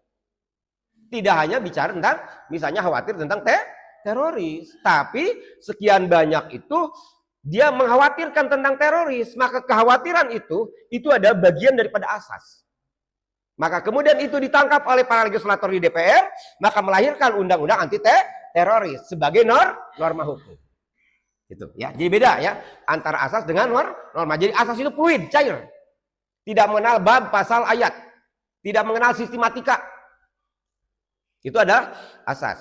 Tidak hanya bicara tentang misalnya khawatir tentang teroris, tapi sekian banyak itu dia mengkhawatirkan tentang teroris, maka kekhawatiran itu ada bagian daripada asas. Maka kemudian itu ditangkap oleh para legislator di DPR, maka melahirkan undang-undang anti teroris sebagai norma hukum. Itu ya. Jadi beda ya antara asas dengan norma. Jadi asas itu fluid, cair. Tidak mengenal bab, pasal, ayat. Tidak mengenal sistematika. Itu adalah asas.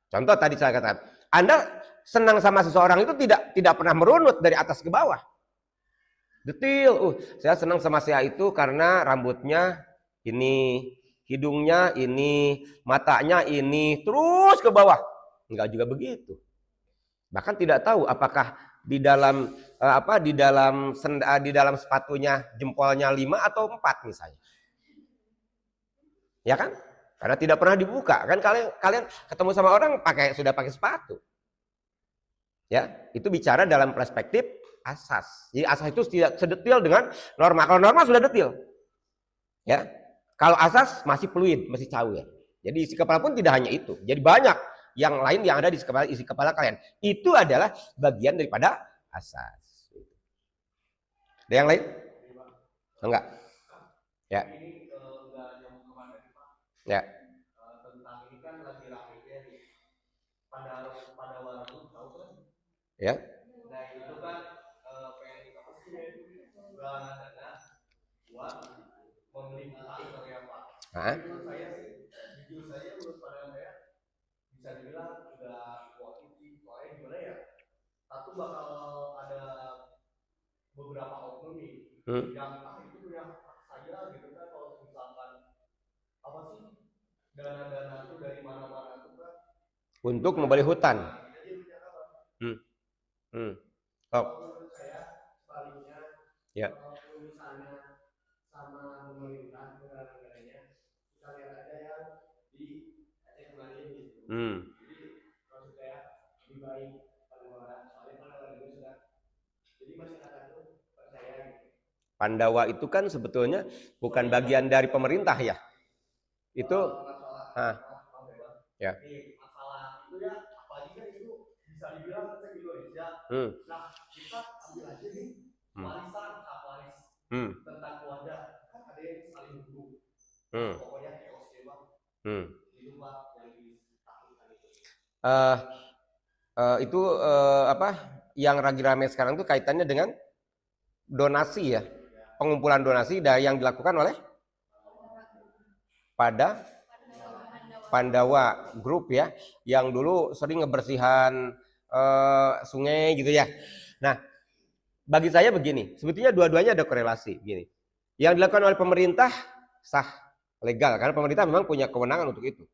Contoh tadi saya katakan, Anda senang sama seseorang itu tidak pernah merunut dari atas ke bawah. Detil. Saya senang sama si A itu karena rambutnya ini, hidungnya ini, matanya ini, terus ke bawah. Enggak juga begitu. Bahkan tidak tahu apakah di dalam di dalam sepatunya jempolnya 5 atau 4 misalnya. Ya kan? Karena tidak pernah dibuka. Kan kalian ketemu sama orang sudah pakai sepatu. Ya, itu bicara dalam perspektif asas. Jadi asas itu tidak sedetil dengan norma. Kalau norma sudah detil. Ya. Kalau asas masih fluid, masih cair. Jadi isi kepala pun tidak hanya itu. Jadi banyak yang lain yang ada di isi kepala kalian. Itu adalah bagian daripada asas. Ada yang lain? Enggak. Ya. Ya. Tentang ini kan lagi ramainya pada warung tahu kan? Ya. Nah itu kan PNI galangan dana buat membeli buku ya Pak. Menurut saya sih, jujur saja menurut pandangan saya bisa dibilang udah kuatif sih. Soalnya gimana ya? Satu bakal ada beberapa oknum nih yang itu punya hak saya gitu kan kalau misalkan apa sih dana-dana itu dari mana-mana tuh Pak untuk membeli hutan. Hmm. Hmm. Oh. menurut saya sebaliknya Ya. kalau misalnya sama pemerintah negara-negaranya kita lihat aja yang di Aceh kemarin gitu. Jadi maksud saya lebih baik Pandawa soalnya Pandawa juga sudah jadi masyarakat itu percaya gitu. Pandawa itu kan sebetulnya bukan bagian dari pemerintah ya. Itu ya. Masalah itu ya apalagi kan itu bisa dibilang kan di Indonesia. Nah, kita ambil aja nih warisan hak waris tentang keluarga kan ada yang saling bunuh. Pokoknya chaos ya Bang. Itu Bang yang ditakutkan itu. Itu apa yang lagi ramai sekarang tuh kaitannya dengan donasi ya, pengumpulan donasi yang dilakukan oleh Pandawa Group ya, yang dulu sering ngebersihan sungai gitu ya. Nah, bagi saya begini, sebetulnya dua-duanya ada korelasi gini. Yang dilakukan oleh pemerintah sah, legal, karena pemerintah memang punya kewenangan untuk itu.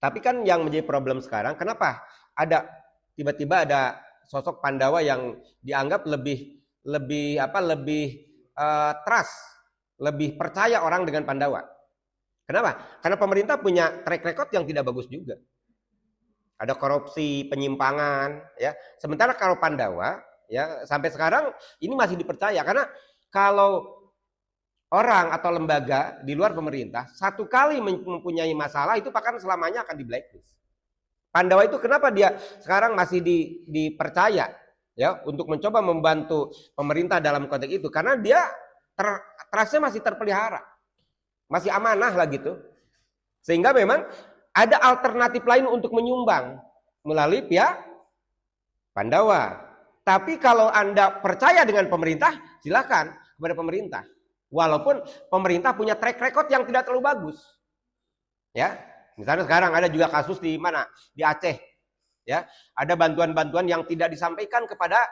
Tapi kan yang menjadi problem sekarang, kenapa ada tiba-tiba ada sosok Pandawa yang dianggap lebih trust, lebih percaya orang dengan Pandawa. Kenapa? Karena pemerintah punya track record yang tidak bagus juga. Ada korupsi, penyimpangan, ya. Sementara kalau Pandawa, ya sampai sekarang ini masih dipercaya karena kalau orang atau lembaga di luar pemerintah satu kali mempunyai masalah itu bahkan selamanya akan di blacklist. Pandawa itu kenapa dia sekarang masih dipercaya ya untuk mencoba membantu pemerintah dalam konteks itu karena dia trustnya masih terpelihara. Masih amanah lah gitu. Sehingga memang ada alternatif lain untuk menyumbang melalui pihak Pandawa. Tapi kalau Anda percaya dengan pemerintah, silakan kepada pemerintah. Walaupun pemerintah punya track record yang tidak terlalu bagus. Ya. Misalnya sekarang ada juga kasus di mana? Di Aceh. Ya, ada bantuan-bantuan yang tidak disampaikan kepada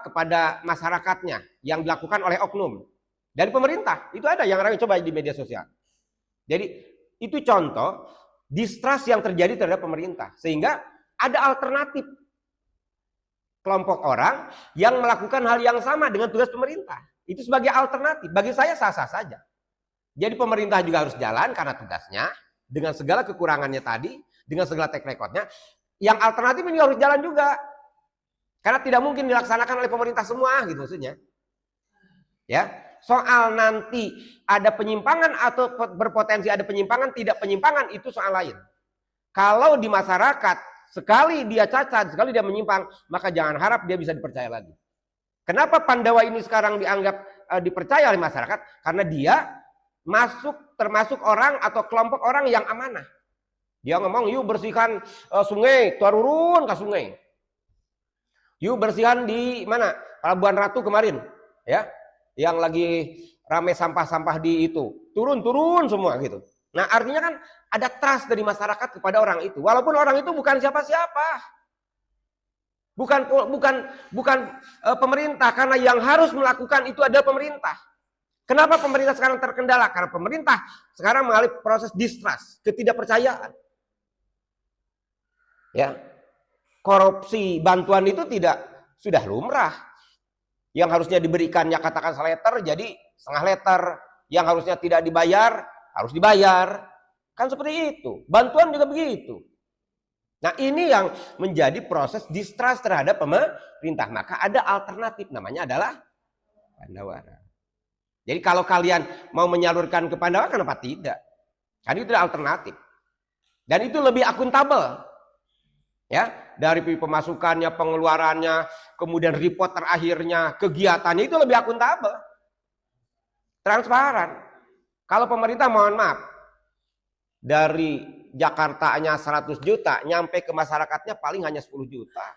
kepada masyarakatnya yang dilakukan oleh oknum. Dari pemerintah, itu ada yang ramai coba di media sosial. Jadi itu contoh distrust yang terjadi terhadap pemerintah. Sehingga ada alternatif kelompok orang yang melakukan hal yang sama dengan tugas pemerintah. Itu sebagai alternatif. Bagi saya sah-sah saja. Jadi pemerintah juga harus jalan karena tugasnya. Dengan segala kekurangannya tadi, dengan segala track recordnya. Yang alternatif ini harus jalan juga. Karena tidak mungkin dilaksanakan oleh pemerintah semua gitu maksudnya. Ya, soal nanti ada penyimpangan atau berpotensi ada penyimpangan, tidak penyimpangan itu soal lain. Kalau di masyarakat sekali dia cacat, sekali dia menyimpang, maka jangan harap dia bisa dipercaya lagi. Kenapa Pandawa ini sekarang dianggap dipercaya oleh masyarakat? Karena dia termasuk orang atau kelompok orang yang amanah. Dia ngomong, yuk bersihkan sungai, turun ke sungai. Yuk bersihkan di mana? Pelabuhan Ratu kemarin, ya. Yang lagi ramai sampah-sampah di itu. Turun semua gitu. Nah, artinya kan ada trust dari masyarakat kepada orang itu. Walaupun orang itu bukan siapa-siapa. Bukan pemerintah, karena yang harus melakukan itu adalah pemerintah. Kenapa pemerintah sekarang terkendala? Karena pemerintah sekarang mengalami proses distrust, ketidakpercayaan. Ya. Korupsi bantuan itu sudah lumrah. Yang harusnya diberikannya katakan seleter jadi setengah letter. Yang harusnya tidak dibayar harus dibayar. Kan seperti itu. Bantuan juga begitu. Nah, ini yang menjadi proses distrust terhadap pemerintah. Maka ada alternatif, namanya adalah Pandawa. Jadi kalau kalian mau menyalurkan ke Pandawa, kenapa tidak? Kan itu alternatif. Dan itu lebih akuntabel. Ya, dari pemasukannya, pengeluarannya, kemudian report terakhirnya, kegiatannya itu lebih akuntabel. Transparan. Kalau pemerintah mohon maaf, dari Jakartanya 100 juta, nyampe ke masyarakatnya paling hanya 10 juta.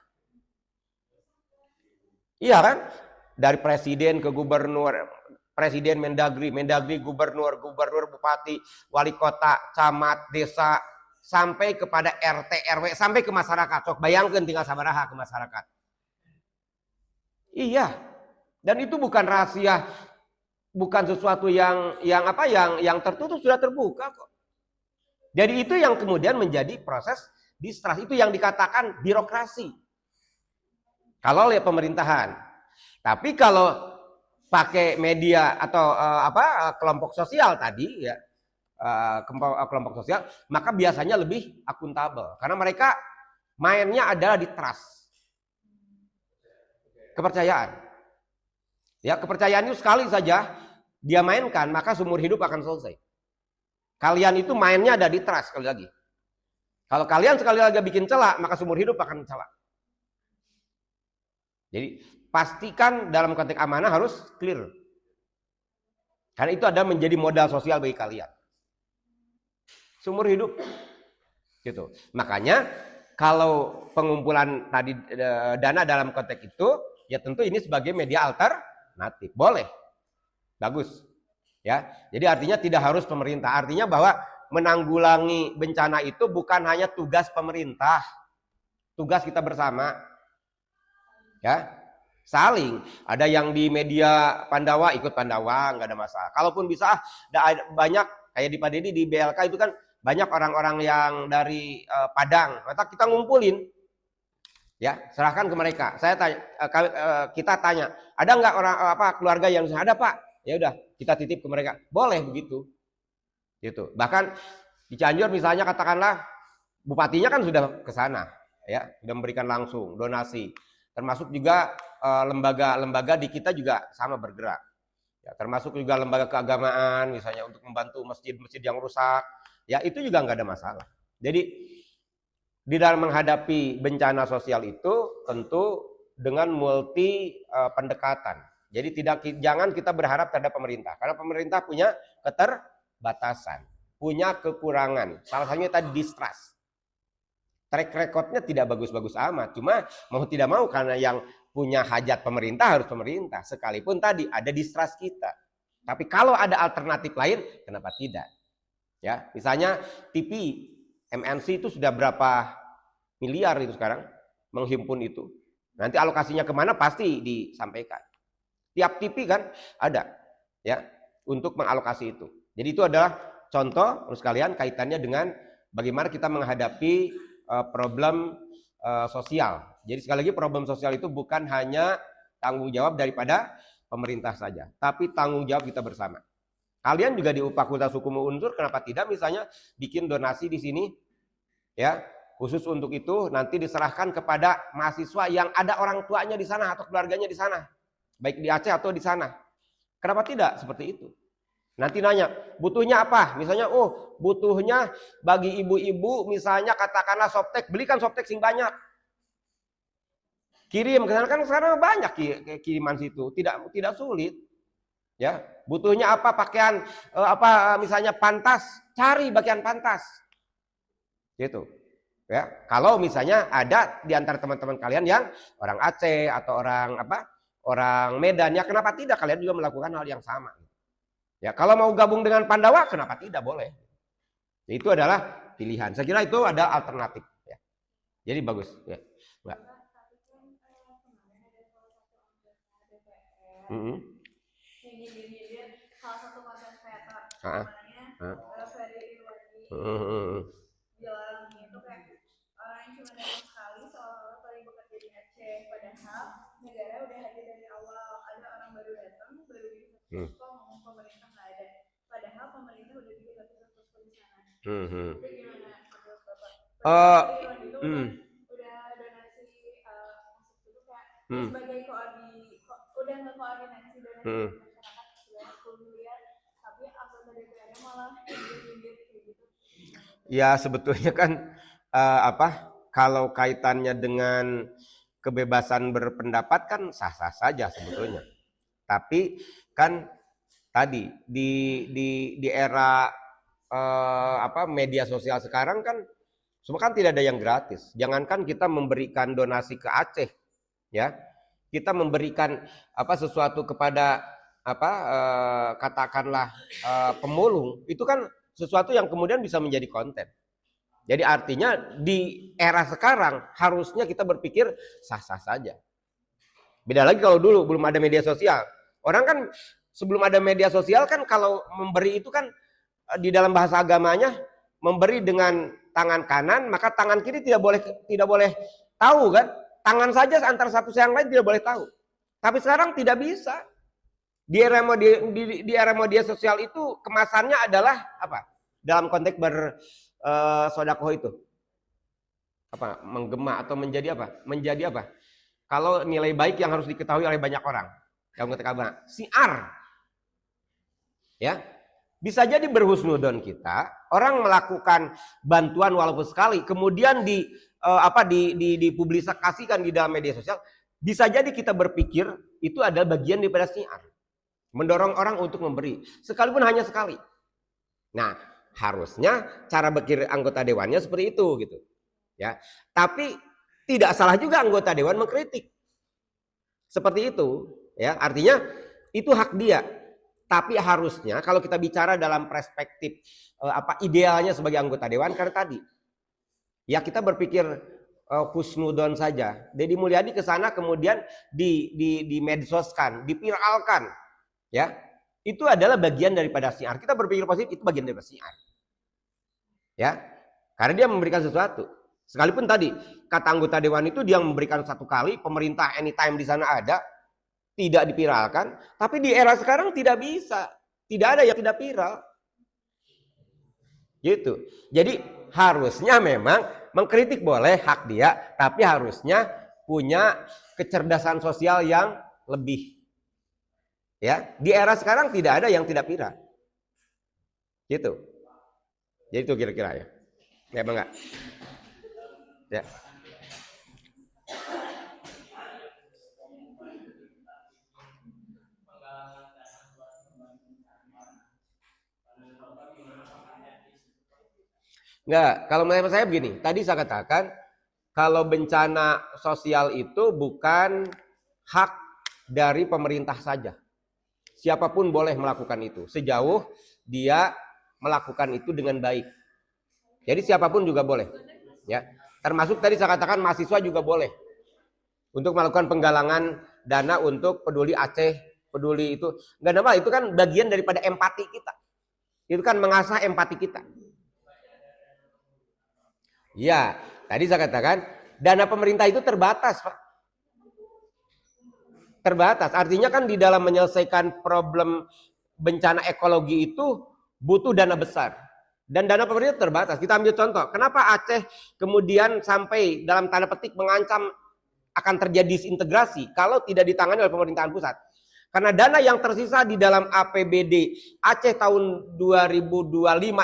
Iya kan? Dari presiden ke gubernur, presiden Mendagri, gubernur, bupati, wali kota, camat, desa, sampai kepada RT, RW, sampai ke masyarakat. Sok bayangkan tinggal sabaraha ke masyarakat. Iya. Dan itu bukan rahasia, bukan sesuatu yang tertutup, sudah terbuka kok. Jadi itu yang kemudian menjadi proses distrust, itu yang dikatakan birokrasi. Kalau oleh pemerintahan. Tapi kalau pakai media atau kelompok sosial tadi ya, kelompok sosial, maka biasanya lebih akuntabel karena mereka mainnya adalah di trust. Kepercayaan. Ya, kepercayaan itu sekali saja dia mainkan, maka seumur hidup akan selesai. Kalian itu mainnya ada di trust sekali lagi. Kalau kalian sekali lagi bikin celah, maka seumur hidup akan celah. Jadi pastikan dalam konteks amanah harus clear. Karena itu ada menjadi modal sosial bagi kalian. Seumur hidup. Gitu. Makanya kalau pengumpulan tadi dana dalam konteks itu, ya tentu ini sebagai media alternatif. Boleh. Bagus. Ya. Jadi artinya tidak harus pemerintah. Artinya bahwa menanggulangi bencana itu bukan hanya tugas pemerintah. Tugas kita bersama. Ya. Saling. Ada yang di media Pandawa ikut Pandawa, nggak ada masalah. Kalaupun bisa ada banyak kayak di Pak Deddy di BLK itu kan banyak orang-orang yang dari Padang, maka kita ngumpulin, ya serahkan ke mereka. Saya tanya, kita tanya, ada nggak orang keluarga yang ada Pak? Ya udah, kita titip ke mereka. Boleh begitu, gitu. Bahkan di Cianjur misalnya katakanlah bupatinya kan sudah ke sana, ya sudah memberikan langsung donasi. Termasuk juga lembaga-lembaga di kita juga sama bergerak. Ya, termasuk juga lembaga keagamaan misalnya untuk membantu masjid-masjid yang rusak. Ya itu juga nggak ada masalah. Jadi di dalam menghadapi bencana sosial itu tentu dengan multi pendekatan. Jadi jangan kita berharap terhadap pemerintah karena pemerintah punya keterbatasan, punya kekurangan. Salah satunya tadi distrust. Track recordnya tidak bagus-bagus amat. Cuma mau tidak mau karena yang punya hajat pemerintah harus pemerintah. Sekalipun tadi ada distrust kita. Tapi kalau ada alternatif lain, kenapa tidak? Ya, misalnya TV MNC itu sudah berapa miliar itu sekarang menghimpun itu. Nanti alokasinya kemana pasti disampaikan. Tiap TV kan ada ya untuk mengalokasi itu. Jadi itu adalah contoh terus kalian kaitannya dengan bagaimana kita menghadapi problem sosial. Jadi sekali lagi problem sosial itu bukan hanya tanggung jawab daripada pemerintah saja, tapi tanggung jawab kita bersama. Kalian juga di Fakultas Hukum Unsur, kenapa tidak misalnya bikin donasi di sini, ya khusus untuk itu nanti diserahkan kepada mahasiswa yang ada orang tuanya di sana atau keluarganya di sana, baik di Aceh atau di sana. Kenapa tidak seperti itu? Nanti nanya, butuhnya apa? Misalnya, oh butuhnya bagi ibu-ibu, misalnya katakanlah softtek, belikan softtek sing banyak. Kirim ke sana kan sekarang banyak kiriman situ, tidak sulit. Ya, butuhnya apa pakaian misalnya pantas, cari bagian pantas. Gitu. Ya, kalau misalnya ada di antara teman-teman kalian yang orang Aceh atau orang Medan, ya kenapa tidak kalian juga melakukan hal yang sama? Ya, kalau mau gabung dengan Pandawa, kenapa tidak boleh? Itu adalah pilihan. Saya kira itu ada alternatif. Ya. Jadi bagus. Ya. Mbak. Nyindir salah satu konten kreator namanya Ferry Irwandi bilang gitu kayak orang yang cuma datang sekali seolah-olah paling bekerja di Aceh padahal negara udah hadir dari awal, ada orang baru datang baru bikin kok ngomong pemerintah nggak ada padahal pemerintah udah bikin satu di sana. Itu gimana menurut Bapak? Ferry Irwandi itu udah donasi masuk itu kayak sebagai udah ngekoordinasi donasi masyarakat sebanyak 10 miliar tapi anggota DPR-nya malah nyindir kayak gitu. Ya sebetulnya kan kalau kaitannya dengan kebebasan berpendapat kan sah-sah saja sebetulnya. Tapi kan tadi di era media sosial sekarang kan semua kan tidak ada yang gratis. Jangankan kita memberikan donasi ke Aceh, ya kita memberikan sesuatu kepada katakanlah pemulung itu kan sesuatu yang kemudian bisa menjadi konten. Jadi artinya di era sekarang harusnya kita berpikir sah-sah saja. Beda lagi kalau dulu belum ada media sosial. Orang kan sebelum ada media sosial kan kalau memberi itu kan di dalam bahasa agamanya memberi dengan tangan kanan, maka tangan kiri tidak boleh tahu kan? Tangan saja antara satu yang lain tidak boleh tahu. Tapi sekarang tidak bisa. Di era media sosial itu kemasannya adalah apa? Dalam konteks bersodakoh itu apa? Menggema atau menjadi apa? Menjadi apa? Kalau nilai baik yang harus diketahui oleh banyak orang. Yang kata siar. Ya. Bisa jadi berhusnudon kita, orang melakukan bantuan walaupun sekali, kemudian dipublikasikan di dalam media sosial, bisa jadi kita berpikir itu adalah bagian daripada siar. Mendorong orang untuk memberi, sekalipun hanya sekali. Nah, harusnya cara berpikir anggota dewannya seperti itu gitu. Ya. Tapi tidak salah juga anggota dewan mengkritik. Seperti itu, ya. Artinya itu hak dia. Tapi harusnya kalau kita bicara dalam perspektif idealnya sebagai anggota dewan, karena tadi ya kita berpikir husnudon saja. Deddy Mulyadi ke sana kemudian di medsoskan, dipiralkan, ya. Itu adalah bagian daripada siar. Kita berpikir positif, itu bagian daripada siar. Ya. Karena dia memberikan sesuatu. Sekalipun tadi kata anggota dewan itu dia memberikan satu kali, pemerintah anytime di sana ada, tidak dipiralkan, tapi di era sekarang tidak bisa. Tidak ada yang tidak viral. Gitu. Jadi harusnya memang mengkritik boleh, hak dia, tapi harusnya punya kecerdasan sosial yang lebih. Ya, di era sekarang tidak ada yang tidak viral. Gitu. Jadi itu kira-kira ya. Ya, Bang, enggak? Ya. Enggak, kalau menurut saya begini, tadi saya katakan kalau bencana sosial itu bukan hak dari pemerintah saja. Siapapun boleh melakukan itu, sejauh dia melakukan itu dengan baik. Jadi siapapun juga boleh. Ya, termasuk tadi saya katakan mahasiswa juga boleh untuk melakukan penggalangan dana untuk peduli Aceh, peduli itu. Enggak apa, itu kan bagian daripada empati kita. Itu kan mengasah empati kita. Ya, tadi saya katakan dana pemerintah itu terbatas, Pak. Terbatas. Artinya kan di dalam menyelesaikan problem bencana ekologi itu butuh dana besar. Dan dana pemerintah terbatas. Kita ambil contoh, kenapa Aceh kemudian sampai dalam tanda petik mengancam akan terjadi disintegrasi kalau tidak ditangani oleh pemerintahan pusat. Karena dana yang tersisa di dalam APBD Aceh tahun 2025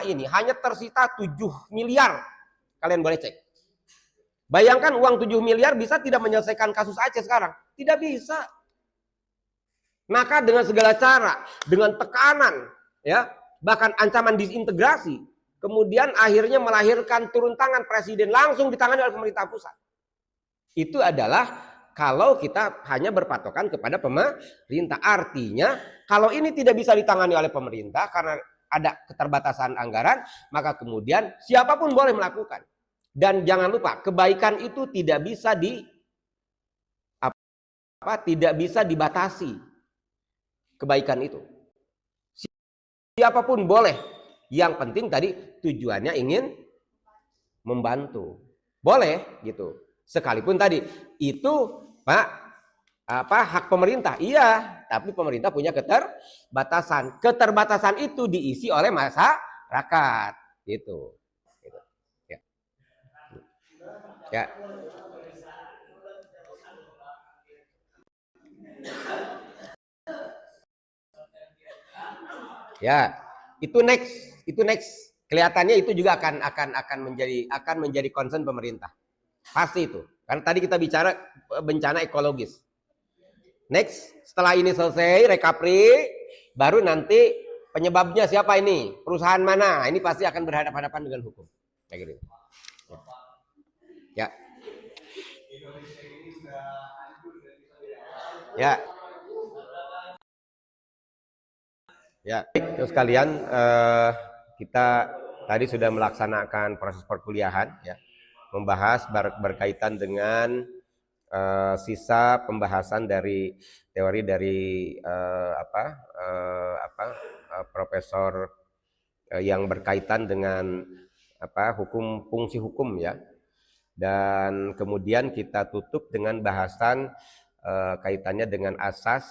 ini hanya tersisa 7 miliar. Kalian boleh cek. Bayangkan uang 7 miliar bisa tidak menyelesaikan kasus Aceh sekarang. Tidak bisa. Maka dengan segala cara, dengan tekanan, ya, bahkan ancaman disintegrasi, kemudian akhirnya melahirkan turun tangan presiden langsung ditangani oleh pemerintah pusat. Itu adalah kalau kita hanya berpatokan kepada pemerintah. Artinya kalau ini tidak bisa ditangani oleh pemerintah karena ada keterbatasan anggaran, maka kemudian siapapun boleh melakukan. Dan jangan lupa, kebaikan itu tidak bisa tidak bisa dibatasi. Kebaikan itu. Siapapun boleh. Yang penting tadi tujuannya ingin membantu. Boleh gitu. Sekalipun tadi itu Pak hak pemerintah. Iya, tapi pemerintah punya keterbatasan. Keterbatasan itu diisi oleh masyarakat, gitu. Ya. Ya. Ya, itu next. Kelihatannya itu juga akan menjadi concern pemerintah. Pasti itu. Karena tadi kita bicara bencana ekologis. Next, setelah ini selesai recovery, baru nanti penyebabnya siapa ini? Perusahaan mana? Ini pasti akan berhadapan-hadapan dengan hukum. Kayak gitu. Ya. Ya. Ya, terus kalian kita tadi sudah melaksanakan proses perkuliahan, ya, membahas berkaitan dengan sisa pembahasan dari teori dari Profesor yang berkaitan dengan hukum fungsi hukum ya. Dan kemudian kita tutup dengan bahasan kaitannya dengan asas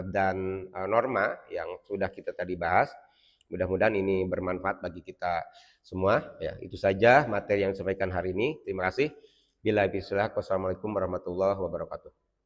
dan norma yang sudah kita tadi bahas. Mudah-mudahan ini bermanfaat bagi kita semua ya. Itu saja materi yang disampaikan hari ini. Terima kasih. Wassalamualaikum warahmatullahi wabarakatuh.